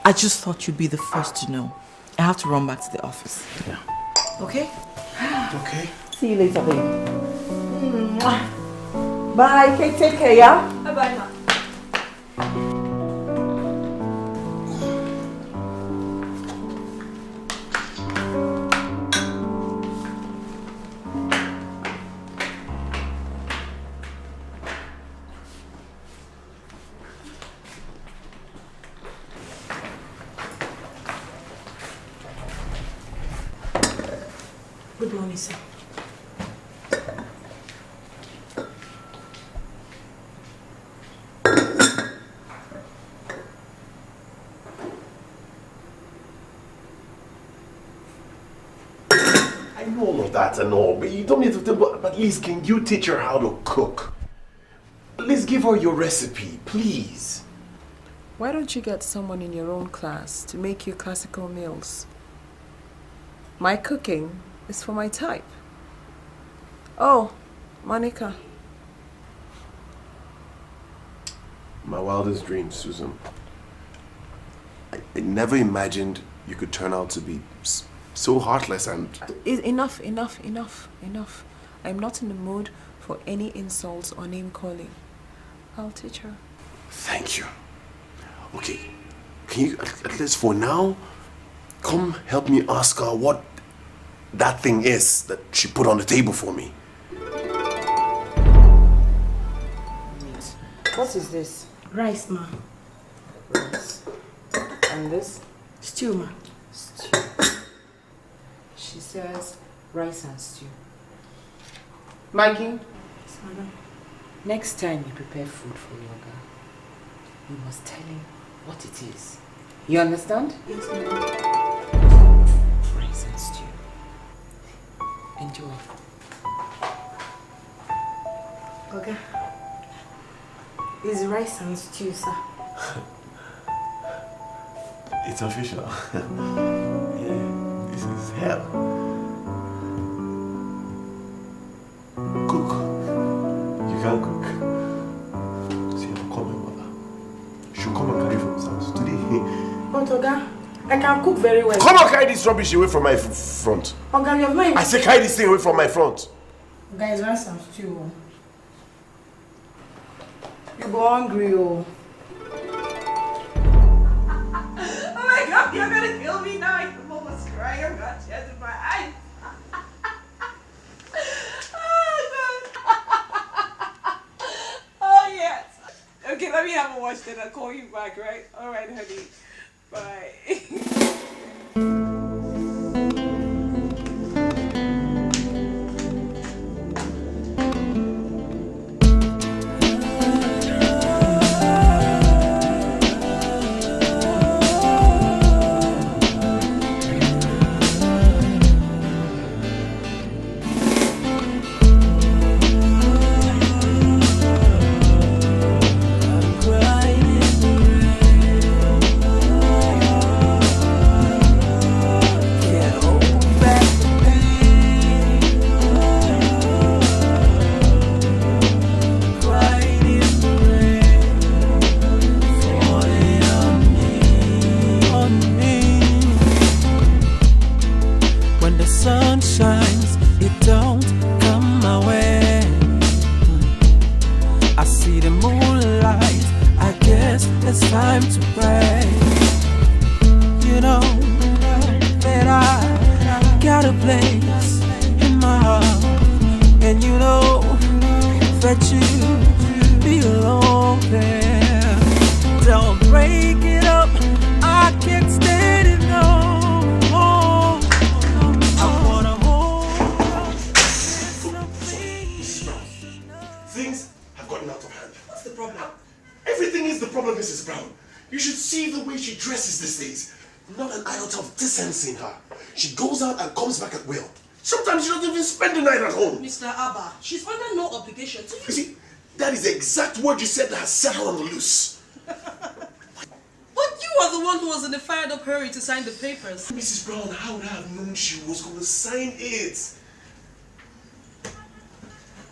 I just thought you'd be the first to know. I have to run back to the office. Yeah. Okay? Okay. See you later, baby. Bye, Kate. Take care, yeah? Bye-bye, ma. Good morning, sir. I know all of that and all, but you don't need to tell, but at least can you teach her how to cook? At least give her your recipe, please. Why don't you get someone in your own class to make you classical meals? My cooking is for my type. Oh, Monica. My wildest dreams, Susan. I never imagined you could turn out to be so heartless and... Enough. I'm not in the mood for any insults or name calling. I'll teach her. Thank you. Okay, can you, at least for now, come help me ask her what that thing is that she put on the table for me. What is this? Rice, ma. Rice. And this? Stew, ma. Stew. She says rice and stew. Maggie? Yes, madam. Next time you prepare food for your girl, you must tell him what it is. You understand? Yes, madam. Rice and stew. Enjoy. Okay. It's rice and stew, sir. It's official. Yeah, this is hell. Cook. You can cook. See, I'm coming, mother. You should come and carry from this house today. But Oga, I can cook very well. Come and carry this rubbish away from my front. Oga, you're not... I say carry this thing away from my front. Guys, rice and stew. You go hungry, oh. Oh my God, you're gonna kill me now. I'm almost crying. I've got tears in my eyes. Oh God. Oh yes. Okay, let me have a watch then. I'll call you back, right? All right, honey. Bye. sun shines, it don't come my way. I see the moonlight, I guess it's time to pray. You know that I got a place in my heart, and you know that you belong there. Don't break it up, I can't stand it no more. I wanna hold on. Things have gotten out of hand. What's the problem? Everything is the problem, Mrs. Brown. You should see the way she dresses these days. Not an iota of decency in her. She goes out and comes back at will. Sometimes she doesn't even spend the night at home. Mr. Abba, she's under no obligation to you. You see, that is the exact word you said that has set her on the loose. But you are the one who was in a fired up hurry to sign the papers. Mrs. Brown, how would I have known she was going to sign it?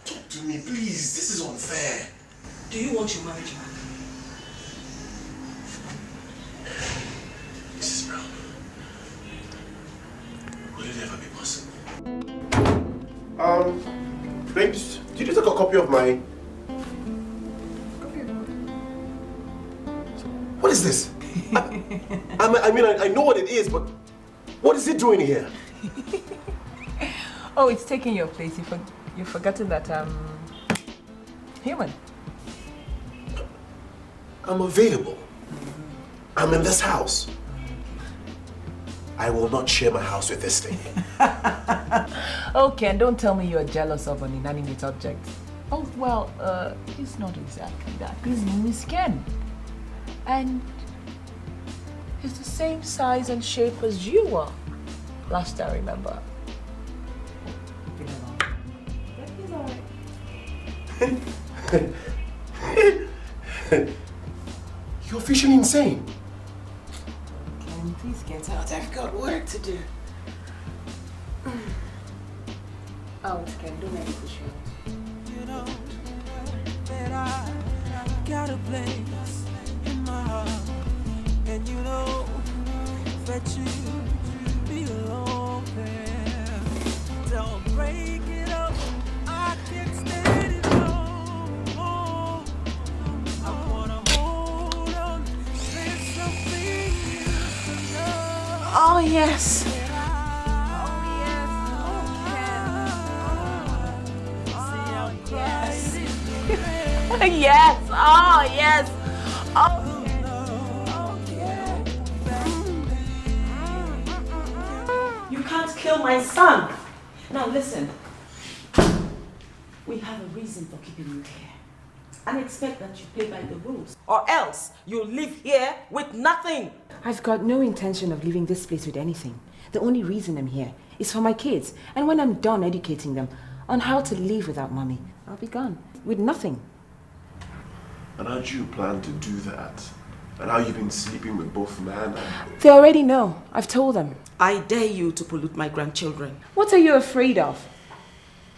Talk to me, please. This is unfair. Do you want your marriage back? Mrs. Brown, would it ever be possible? Babes, did you take a copy of my... What is this? I know what it is, but what is it doing here? Oh, it's taking your place. You've forgotten that I'm human. I'm available. I'm in this house. I will not share my house with this thing. Oh, Ken, don't tell me you're jealous of an inanimate object. Oh, well, he's not exactly that. His name is Ken. And he's the same size and shape as you are, last I remember. You're officially insane. Ken, please get out. I've got work to do. Out, Ken. Don't let me push you out. You know that I got a place in my heart, and you know that you belong there. Don't break it up, I can't stand it no more. I wanna hold on, there's something you should know. Oh, yes. Yes. Oh, yes. Oh. You can't kill my son. Now listen. We have a reason for keeping you here. And expect that you play by the rules. Or else you'll live here with nothing. I've got no intention of leaving this place with anything. The only reason I'm here is for my kids. And when I'm done educating them on how to live without mommy, I'll be gone with nothing. And how do you plan to do that? And how you've been sleeping with both man and... They already know. I've told them. I dare you to pollute my grandchildren. What are you afraid of?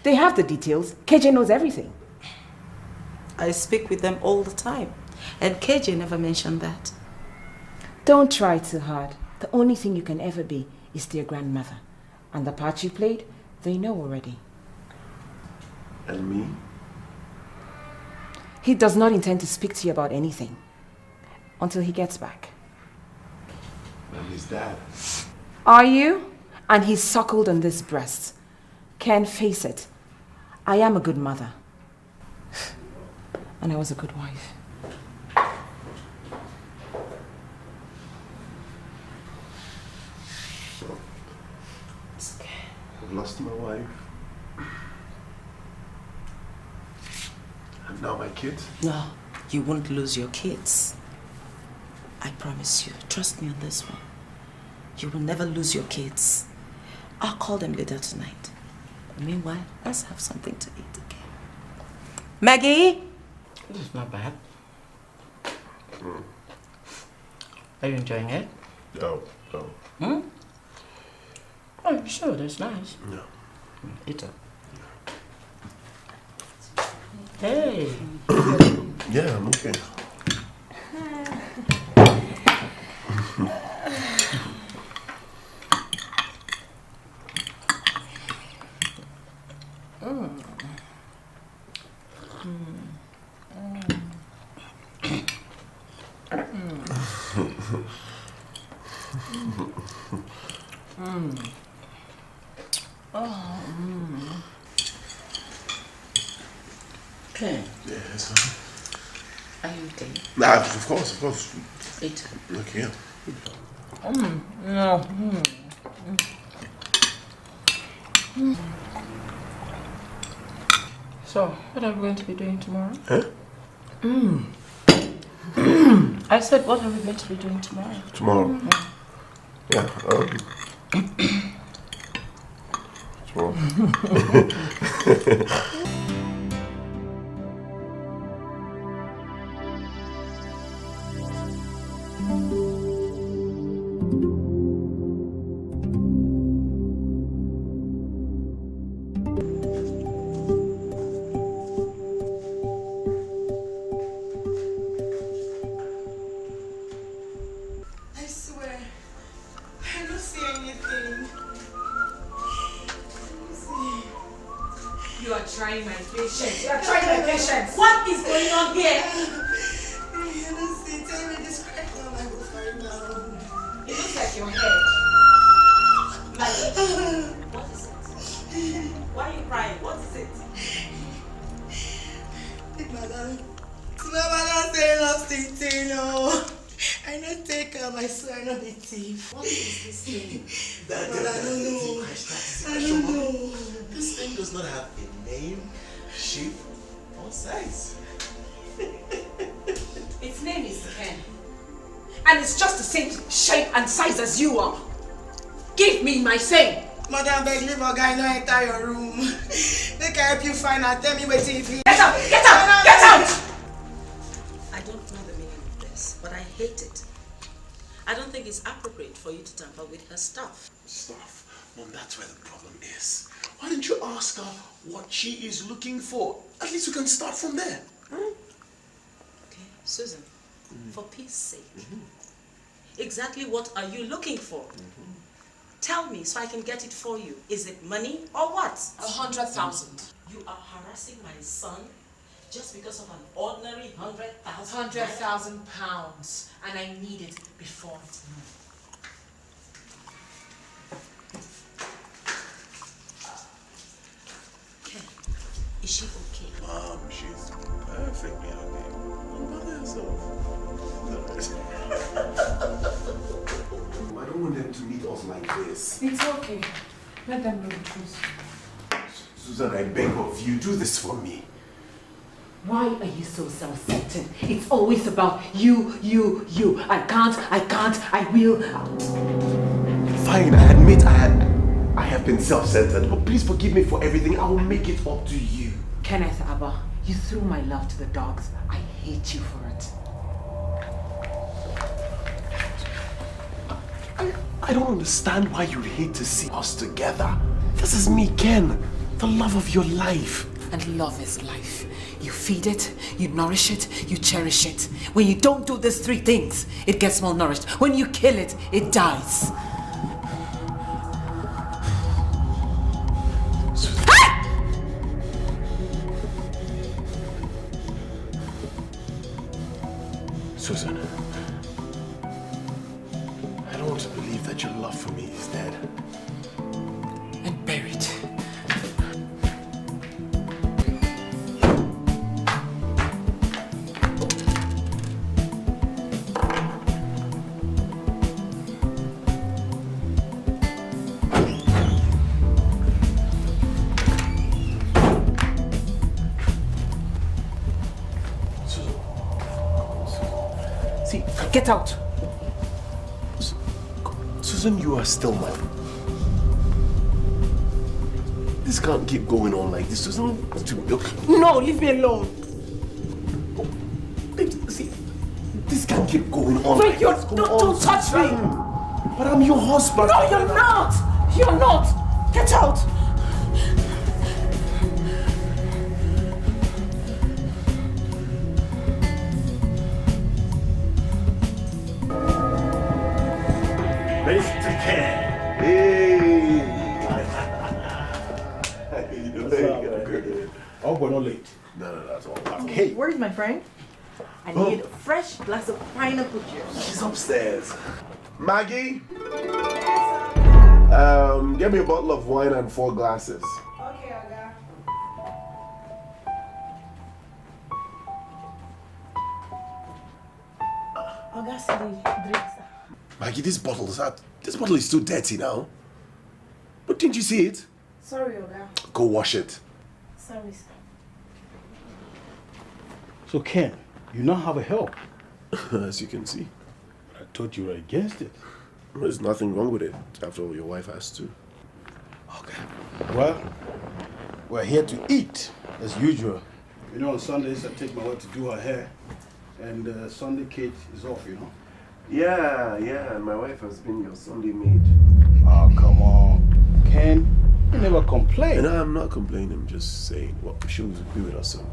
They have the details. KJ knows everything. I speak with them all the time. And KJ never mentioned that. Don't try too hard. The only thing you can ever be is their grandmother. And the part you played, they know already. And me? He does not intend to speak to you about anything until he gets back. I'm his dad. Are you? And he's suckled on this breast. Can't face it. I am a good mother. And I was a good wife. I've lost my wife. And now my kids. No, you won't lose your kids. I promise you. Trust me on this one. You will never lose your kids. I'll call them later tonight. Meanwhile, let's have something to eat again. Maggie? This is not bad. Are you enjoying it? No. Oh, sure, that's nice. No. Eat up. Hey. Yeah, I'm okay. Ken, Yes. are you okay? Nah, of course. Eat. Look here. No. So, what are we going to be doing tomorrow? Huh? I said, what are we going to be doing tomorrow? Tomorrow. Yeah. Tomorrow. I swear, I don't see anything. You are trying my patience. You are trying my patience. What is going on here? I don't see. Tell me this crack now. I will find out. It looks like your head. Like, what is it? Why are you crying? What is it? Madam, Mama say nothing, no. I don't take her, I swear I not be thief. What is this thing? I don't know. I don't know. This thing does not have a name, shape, or size. Its name is Ken. And it's just the same shape and size as you are. Give me my same. Madam, beg leave a guy no enter your room. Make I help you find out. Tell me what TV. Get out! Get out! Get out! I don't know the meaning of this, but I hate it. I don't think it's appropriate for you to tamper with her stuff. Stuff? Mom, that's where the problem is. Why don't you ask her what she is looking for? At least we can start from there. Okay, Susan, for peace sake, exactly what are you looking for? Tell me so I can get it for you. Is it money or what? 100,000. You are harassing my son just because of an ordinary 100,000? 100,000 pounds. And I need it before tomorrow. Ken, is she okay? Mom, she's perfectly okay. Don't bother yourself. I don't want them to meet us like this. It's okay. Let them know the truth. Susan, I beg of you, do this for me. Why are you so self-centered? It's always about you. I can't, I will. Fine, I admit I have been self-centered, but please forgive me for everything. I will make it up to you. Kenneth Abba, you threw my love to the dogs. I hate you for it. I don't understand why you hate to see us together. This is me, Ken, the love of your life. And love is life. You feed it, you nourish it, you cherish it. When you don't do these three things, it gets malnourished. When you kill it, it dies. Susan, I don't want to believe that your love for me is dead. And buried. Get out! Susan, you are still mine. This can't keep going on like this, Susan. No, leave me alone. See, this can't keep going on. Wait, don't touch me! But I'm your husband. No, you're not! You're not! Get out! Mr. Ken. Hey! What's up? Oh, we're not late. No, that's all. Okay. Where is my friend? I need a fresh glass of pineapple juice. She's upstairs. Maggie? Get me a bottle of wine and 4 glasses. Okay, Oga. Oga, see the drinks. Maggie, this bottle is too dirty now. But didn't you see it? Sorry, Oga. Go wash it. Sorry, sir. So, Ken, you now have a help. As you can see. I thought you were against it. There's nothing wrong with it. After all, your wife has to. Okay. Well, we're here to eat, as usual. You know, on Sundays, I take my wife to do her hair. And Sunday Kate is off, you know. Yeah, my wife has been your Sunday maid. Oh, come on. Ken, you never complain. No, I'm not complaining. I'm just saying, well, she'll be with us soon.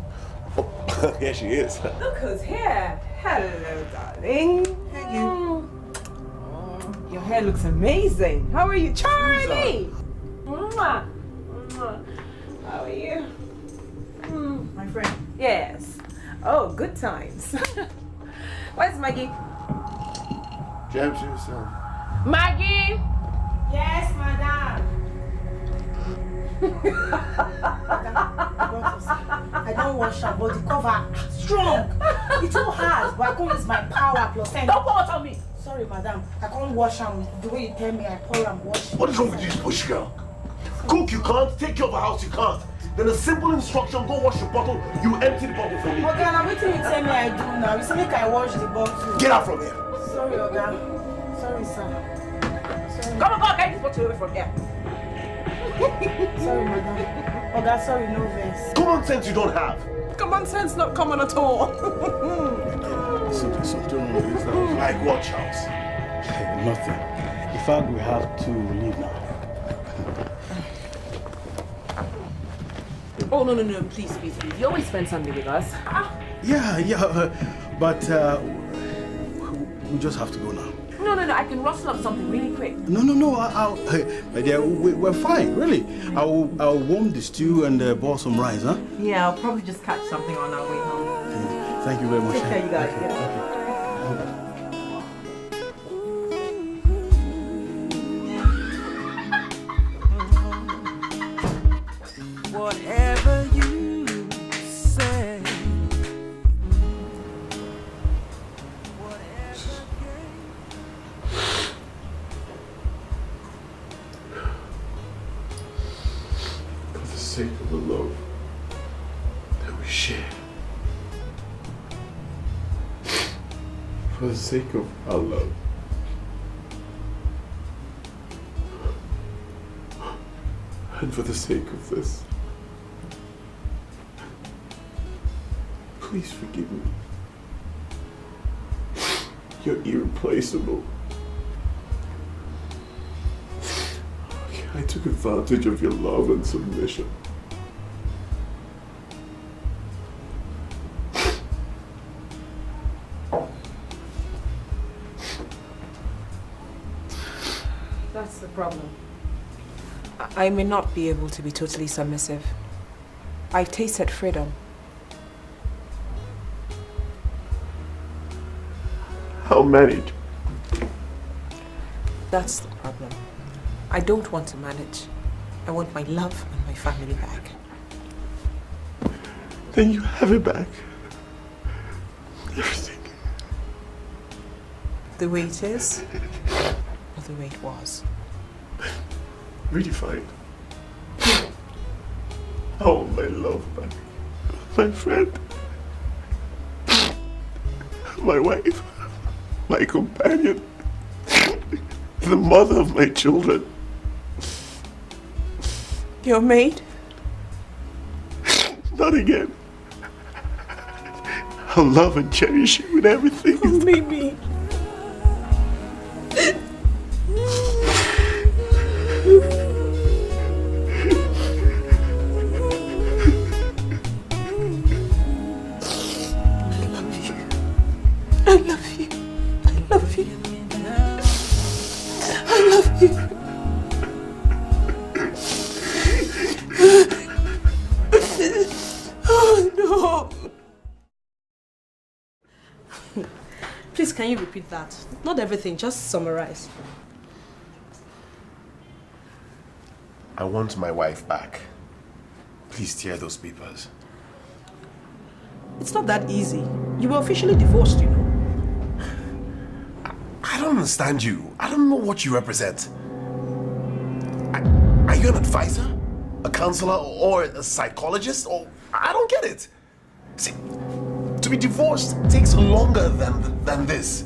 Oh, here she is. Look who's here. Hello, darling. Thank you. Your hair looks amazing. How are you, Charlie? Mwah. Mwah. How are you? My friend. Yes. Oh, good times. Where's Maggie? Jam shoes, Maggie! Yes, madam. I don't wash her, but the cover strong. It's too hard, but I can't use my power plus 10. Don't pour it on me. Sorry, madam. I can't wash them the way you tell me. I pour and wash. What is wrong with you, push girl? Cook you can't, take care of a house you can't. Then a simple instruction, go wash your bottle, you empty the bottle for me. Okay, now wait till you tell me I do now. You say make I wash the bottle. Get out from here. Sorry, Oga. Sorry, sir. Sorry. Come on, get this bottle away from here. Sorry, madam. Oga, sorry, no vex. Common sense you don't have. Common sense not common at all. Something wrong with this house. Like what, Charles? Nothing. In fact, we have to leave now. Oh, no, please. You always spend Sunday with us. Yeah, but we just have to go now. No, I can rustle up something really quick. No, my dear, we're fine, really. I'll warm the stew and boil some rice, huh? Yeah, I'll probably just catch something on our way home. Thank you very much. Take care, you guys. Okay. Whatever you say. For the sake of the love that we share. For the sake of our love. And for the sake of this. Please forgive me. You're irreplaceable. I took advantage of your love and submission. That's the problem. I may not be able to be totally submissive. I've tasted freedom. How married? That's the problem. I don't want to manage. I want my love and my family back. Then you have it back. Everything. The way it is, or the way it was. Redefined. I want my love back. My friend. My wife. My companion. The mother of my children. Your maid? Not again. I'll love and cherish you with everything. Oh, baby. I love you. I love you. I love you. can you repeat that? Not everything, just summarize. I want my wife back. Please tear those papers. It's not that easy. You were officially divorced, you know. I don't understand you. I don't know what you represent. Are you an advisor? A counselor or a psychologist? Or I don't get it. See, to be divorced takes longer than this.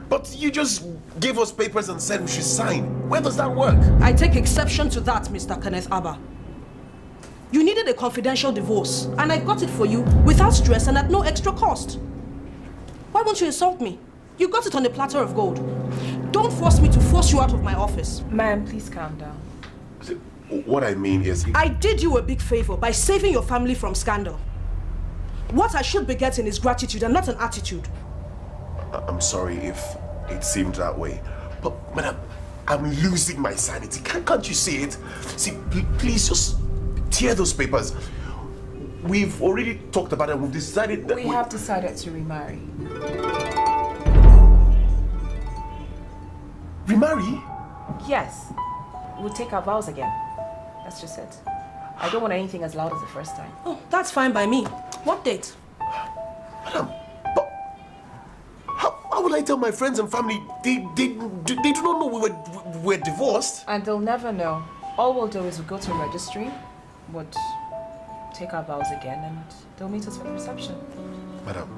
But you just gave us papers and said we should sign. Where does that work? I take exception to that, Mr. Kenneth Abba. You needed a confidential divorce, and I got it for you without stress and at no extra cost. Why won't you insult me? You got it on a platter of gold. Don't force me to force you out of my office. Ma'am, please calm down. See, what I mean is... I did you a big favor by saving your family from scandal. What I should be getting is gratitude and not an attitude. I'm sorry if it seemed that way. But, madam, I'm losing my sanity. Can't you see it? See, please just tear those papers. We've already talked about it. We've decided that we have decided to remarry. Remarry? Yes. We'll take our vows again. That's just it. I don't want anything as loud as the first time. Oh, that's fine by me. What date? Madam, but how will I tell my friends and family? They do not know we're divorced. And they'll never know. All we'll do is we'll go to a registry, we'll take our vows again, and they'll meet us for the reception. Madam,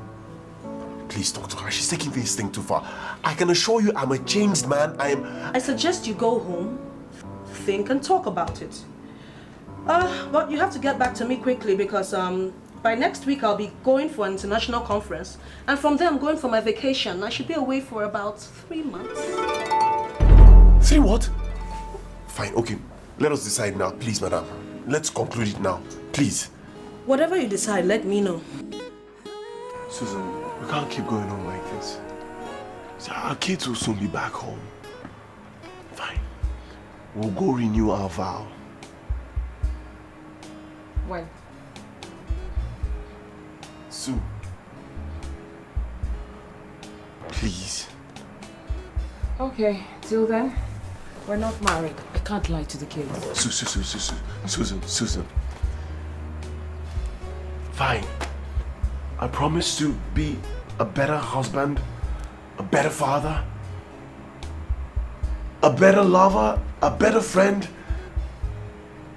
please talk to her. She's taking this thing too far. I can assure you I'm a changed man. I suggest you go home, think and talk about it. But you have to get back to me quickly because by next week I'll be going for an international conference, and from there I'm going for my vacation. I should be away for about 3 months. 3 what? Fine, okay. Let us decide now, please, madam. Let's conclude it now, please. Whatever you decide, let me know. Susan, we can't keep going on like this. See, our kids will soon be back home. Fine. We'll go renew our vow. When? Soon. Please. Okay, till then, we're not married. I can't lie to the kids. Susan. Fine. I promise to be a better husband, a better father, a better lover, a better friend,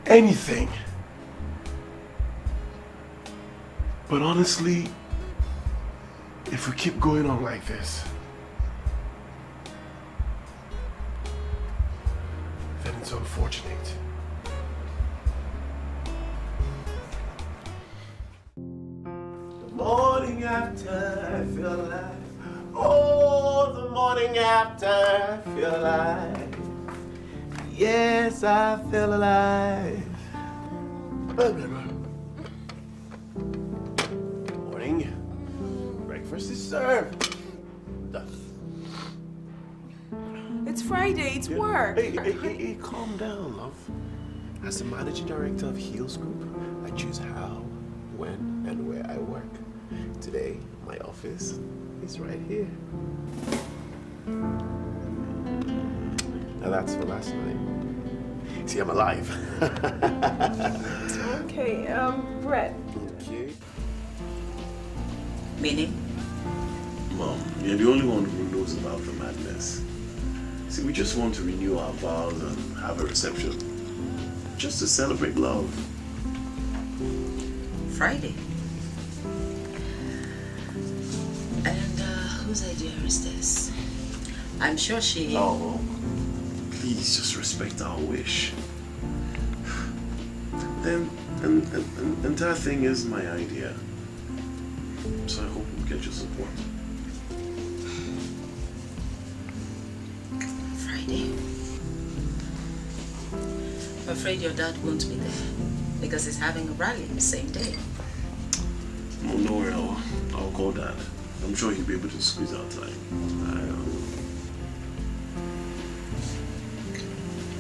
anything. But honestly, if we keep going on like this, then it's unfortunate. The morning after I feel alive. Oh, the morning after I feel alive. Yes, I feel alive. Morning. Breakfast is served. It's Friday, it's work. Hey, calm down, love. As the managing director of Heels Group, I choose how, when, and where I work. Today, my office is right here. Now that's for last night. See, I'm alive. Okay, Brett. Okay. Meaning? Mom, you're the only one who knows about the madness. See, we just want to renew our vows and have a reception. Just to celebrate love. Friday. And whose idea is this? I'm sure she... Oh, please just respect our wish. Then, the entire thing is my idea. So I hope we'll get your support. Friday. I'm afraid your dad won't be there because he's having a rally the same day. Oh, no worry, I'll call Dad. I'm sure he'll be able to squeeze out time.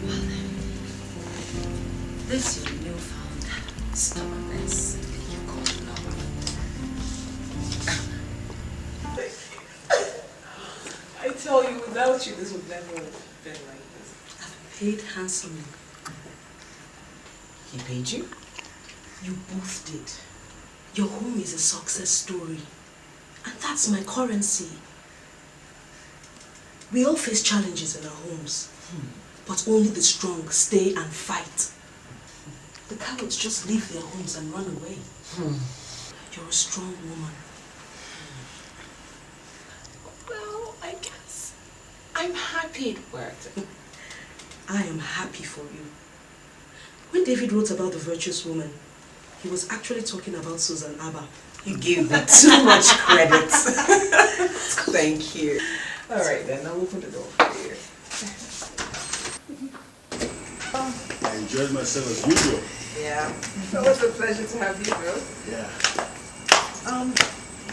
Well then, this your newfound stubbornness you call love. told you this would never have been like this. I've paid handsomely. He paid you? You both did. Your home is a success story. And that's my currency. We all face challenges in our homes. But only the strong stay and fight. The cowards just leave their homes and run away. You're a strong woman. Well, I guess I'm happy it worked. I am happy for you. When David wrote about the virtuous woman, he was actually talking about Susan Abba. You give me too much credit. Thank you. Alright then, I'll open the door for you. I enjoyed myself as usual. Yeah. It's always a pleasure to have you, bro. Yeah.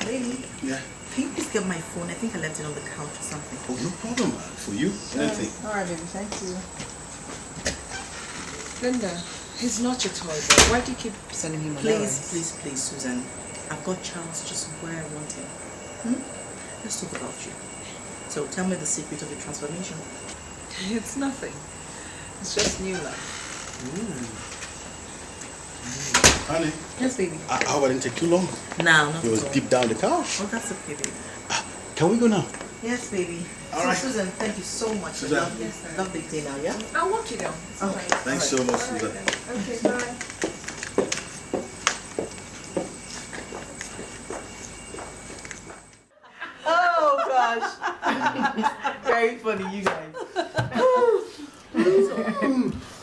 Lady. Yeah. Can you please get my phone? I think I left it on the couch or something. Oh, no problem. For you, anything. Alright, baby, thank you. Linda, he's not your toy boy. Why do you keep sending him Please, please, please, Susan. I've got Charles just where I want him. Let's talk about you. So tell me the secret of your transformation. It's nothing. It's just new life. Honey. Yes, baby. I hope I didn't take too long. No, not It was at all. deep down the couch. Oh, that's okay, baby. Can we go now? Yes, baby. All right. Susan, thank you so much. Susan. Lovely day now, yeah? I'll walk you down. Okay. Thanks so much, Susan. Okay, bye. Oh, gosh. Very funny, you guys.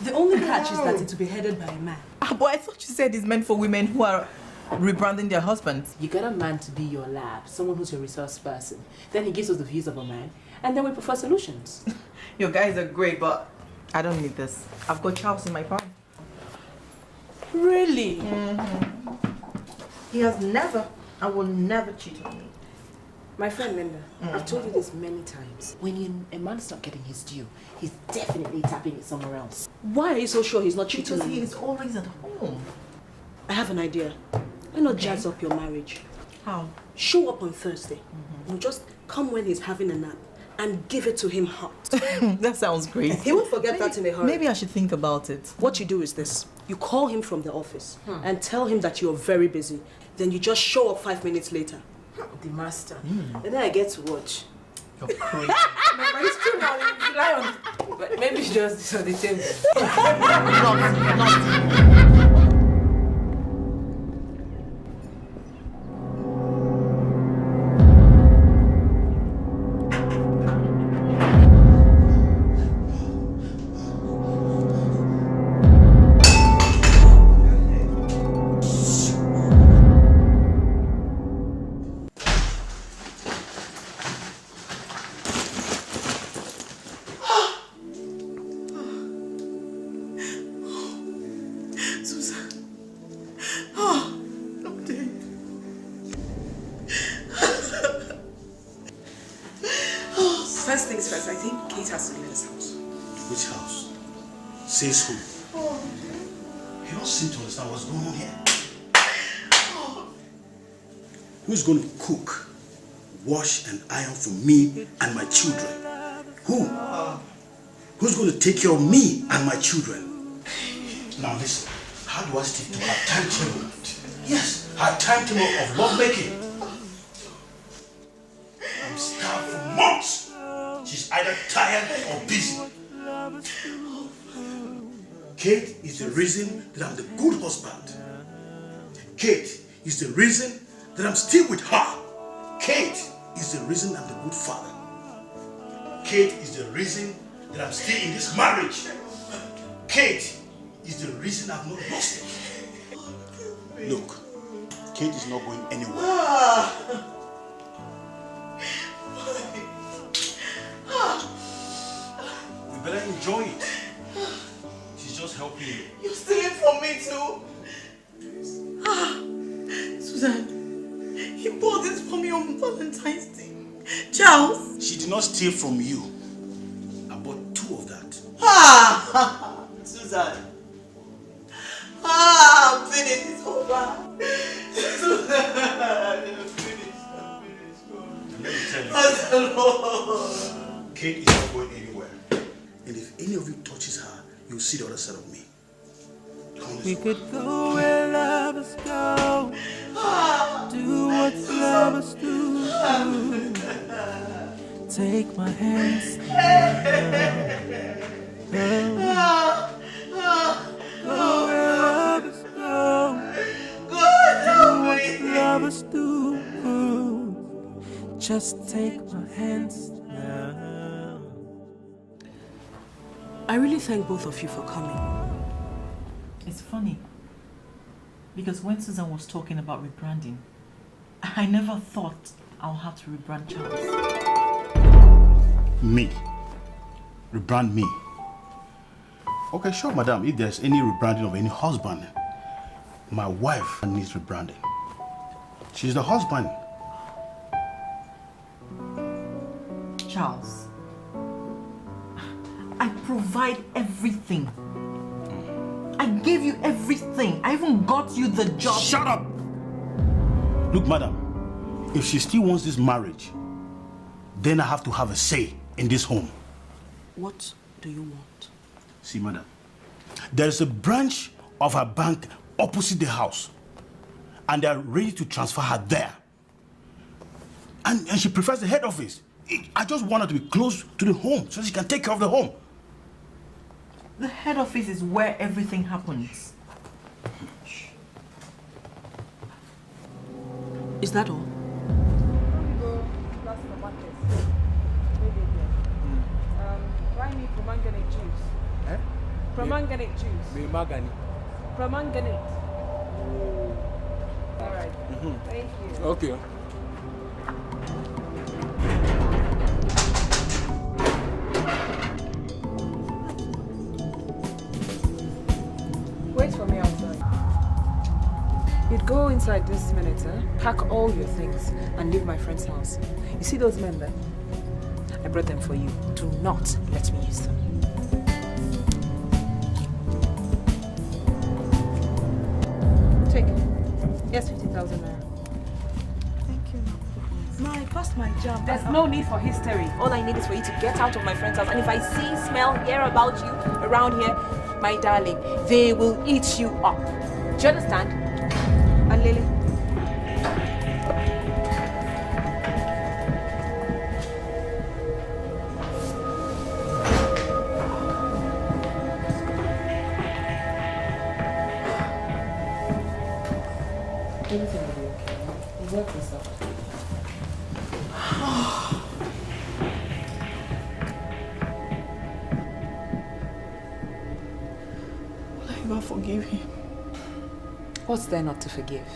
The only catch is that it's beheaded by a man. But I thought you said it's meant for women who are rebranding their husbands. You get a man to be your lab, someone who's your resource person. Then he gives us the views of a man, and then we prefer solutions. Your guys are great, but I don't need this. I've got Charles in my palm. Really? He has never, I will never cheat on me. My friend Linda, I've told you this many times. When a man's not getting his due, he's definitely tapping it somewhere else. Why are you so sure he's not cheating Because on he you? is always at home. I have an idea. Why not jazz up your marriage? How? Show up on Thursday. You just come when he's having a nap and give it to him hot. That sounds great. He won't forget that in a hurry. Maybe I should think about it. What you do is this. You call him from the office and tell him that you're very busy. Then you just show up 5 minutes later. The master. And then I get to watch. You're crazy. No, but it's true now. You lie on it. But maybe she does this on the table. First things first, I think Kate has to leave this house. Which house? Says who? You don't seem to understand what's going on here. Who's going to cook, wash and iron for me and my children? Who? Who's going to take care of me and my children? Now listen, how do I stick to our timetable? Yes, our timetable of lovemaking. I'm starved for months. She's either tired or busy. Kate is the reason that I'm the good husband. Kate is the reason that I'm still with her. Kate is the reason I'm the good father. Kate is the reason that I'm still in this marriage. Kate is the reason I've not lost it. Look, Kate is not going anywhere. We better enjoy it. She's just helping you. You're stealing from me too. Susan, he bought this for me on Valentine's Day. Charles. She did not steal from you. I bought 2 of that. Susan. I'm finished. It's over. Susan, I'm finished. Let me tell you. Kate is not going anywhere. And if any of you touches her, you'll see the other side of me. We could go where lovers go. Do what lovers do. Take my hands. Go where lovers go. Do what lovers do. Just take my hands now. I really thank both of you for coming. It's funny, because when Susan was talking about rebranding, I never thought I'll have to rebrand Charles. Me? Rebrand me? Okay, sure, madam. If there's any rebranding of any husband, my wife needs rebranding. She's the husband. Charles, I provide everything. I gave you everything. I even got you the job. Shut up! Look, madam, if she still wants this marriage, then I have to have a say in this home. What do you want? See, madam, there's a branch of her bank opposite the house, and they're ready to transfer her there. And she prefers the head office. I just want her to be close to the home so she can take care of the home. The head office is where everything happens. Is that all? Buy me promanganate juice. Eh? Promanganate juice. Magani. Promanganate. All right. Thank you. Okay. Wait for me outside. You'd go inside this minute, pack all your things, and leave my friend's house. You see those men there? I brought them for you. Do not let me use them. Take it. Here's 50,000 naira. Thank you. Ma, I passed my job. There's no need for history. All I need is for you to get out of my friend's house. And if I see, smell, hear about you around here, my darling, they will eat you up. Do you understand? And Lily? Everything will be okay. You work this out. Will I ever forgive him? What's there not to forgive?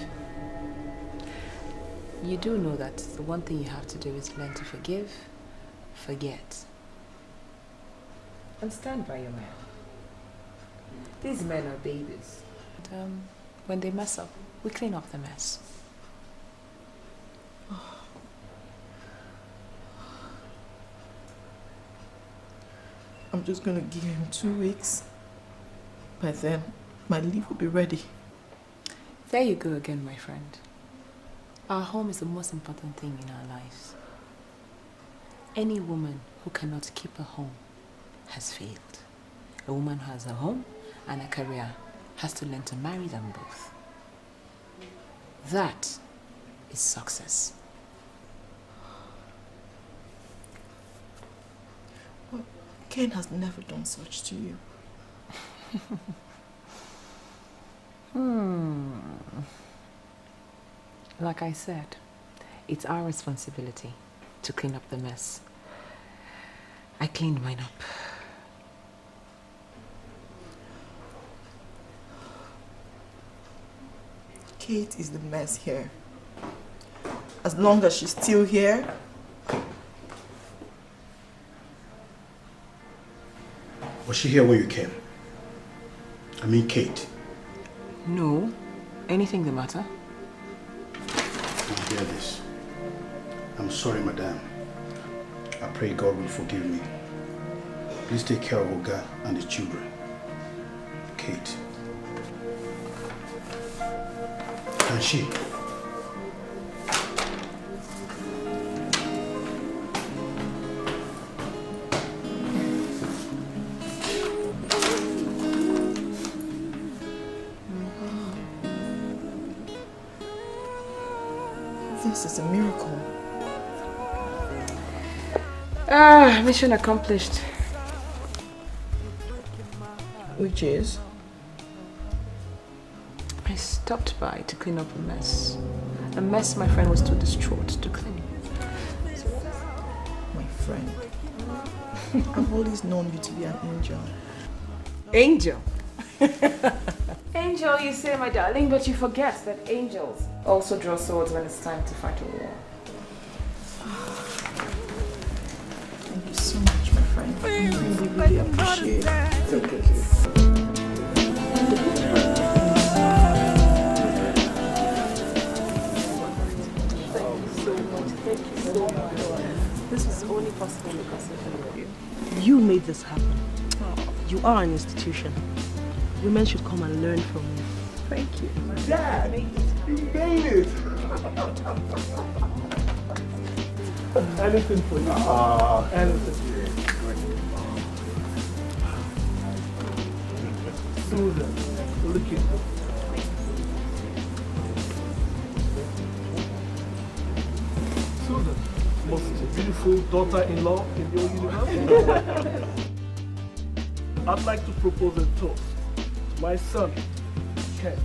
You do know that the one thing you have to do is learn to forgive, forget, and stand by your man. These men are babies. And, when they mess up, we clean up the mess. I'm just gonna give him 2 weeks. By then, my leave will be ready. There you go again, my friend. Our home is the most important thing in our lives. Any woman who cannot keep a home has failed. A woman who has a home and a career has to learn to marry them both. That is success. But Ken has never done such to you. Like I said, it's our responsibility to clean up the mess. I cleaned mine up. Kate is the mess here. As long as she's still here, Was she here when you came? I mean, Kate. No. Anything the matter? Did you hear this? I'm sorry, madam. I pray God will forgive me. Please take care of Oga and the children. Kate. Can she? This is a miracle. Mission accomplished. Which is? I stopped by to clean up a mess. A mess my friend was too distraught to clean. My friend, I've always known you to be an angel. Angel? Angel, you say, my darling, but you forget that angels also draw swords when it's time to fight a war. Thank you so much, my friend. I really appreciate it. Thank you. This is only possible because of you. You made this happen. You are an institution. Women should come and learn from you. Thank you. Dad, you made it! Anything for you. Anything. Susan, look at you. Susan, most beautiful daughter-in-law in your universe. I'd like to propose a toast to my son, Ken,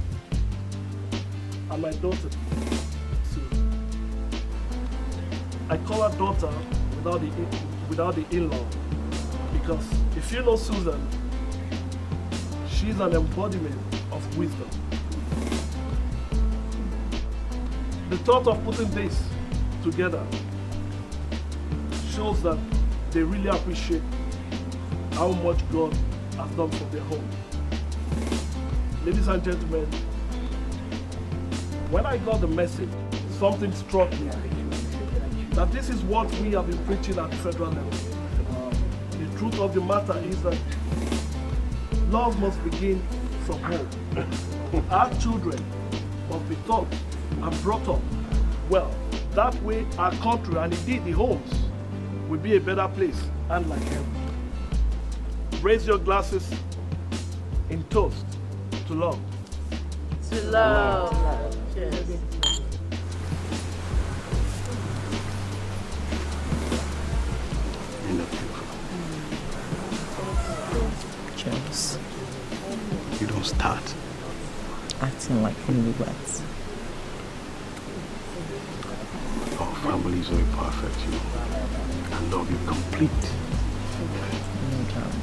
and my daughter, Susan. I call her daughter without the in-law because if you know Susan, she's an embodiment of wisdom. The thought of putting this together shows that they really appreciate how much God has done for their home. Ladies and gentlemen, when I got the message, something struck me. That this is what we have been preaching at the federal level. The truth of the matter is that love must begin from home. Our children must be taught and brought up well. That way our country and indeed the homes will be a better place and like heaven. Raise your glasses in toast to love. To love. Cheers. Cheers. You don't start. Acting like newlyweds. Our families are perfect, you know. I love you complete. No doubt.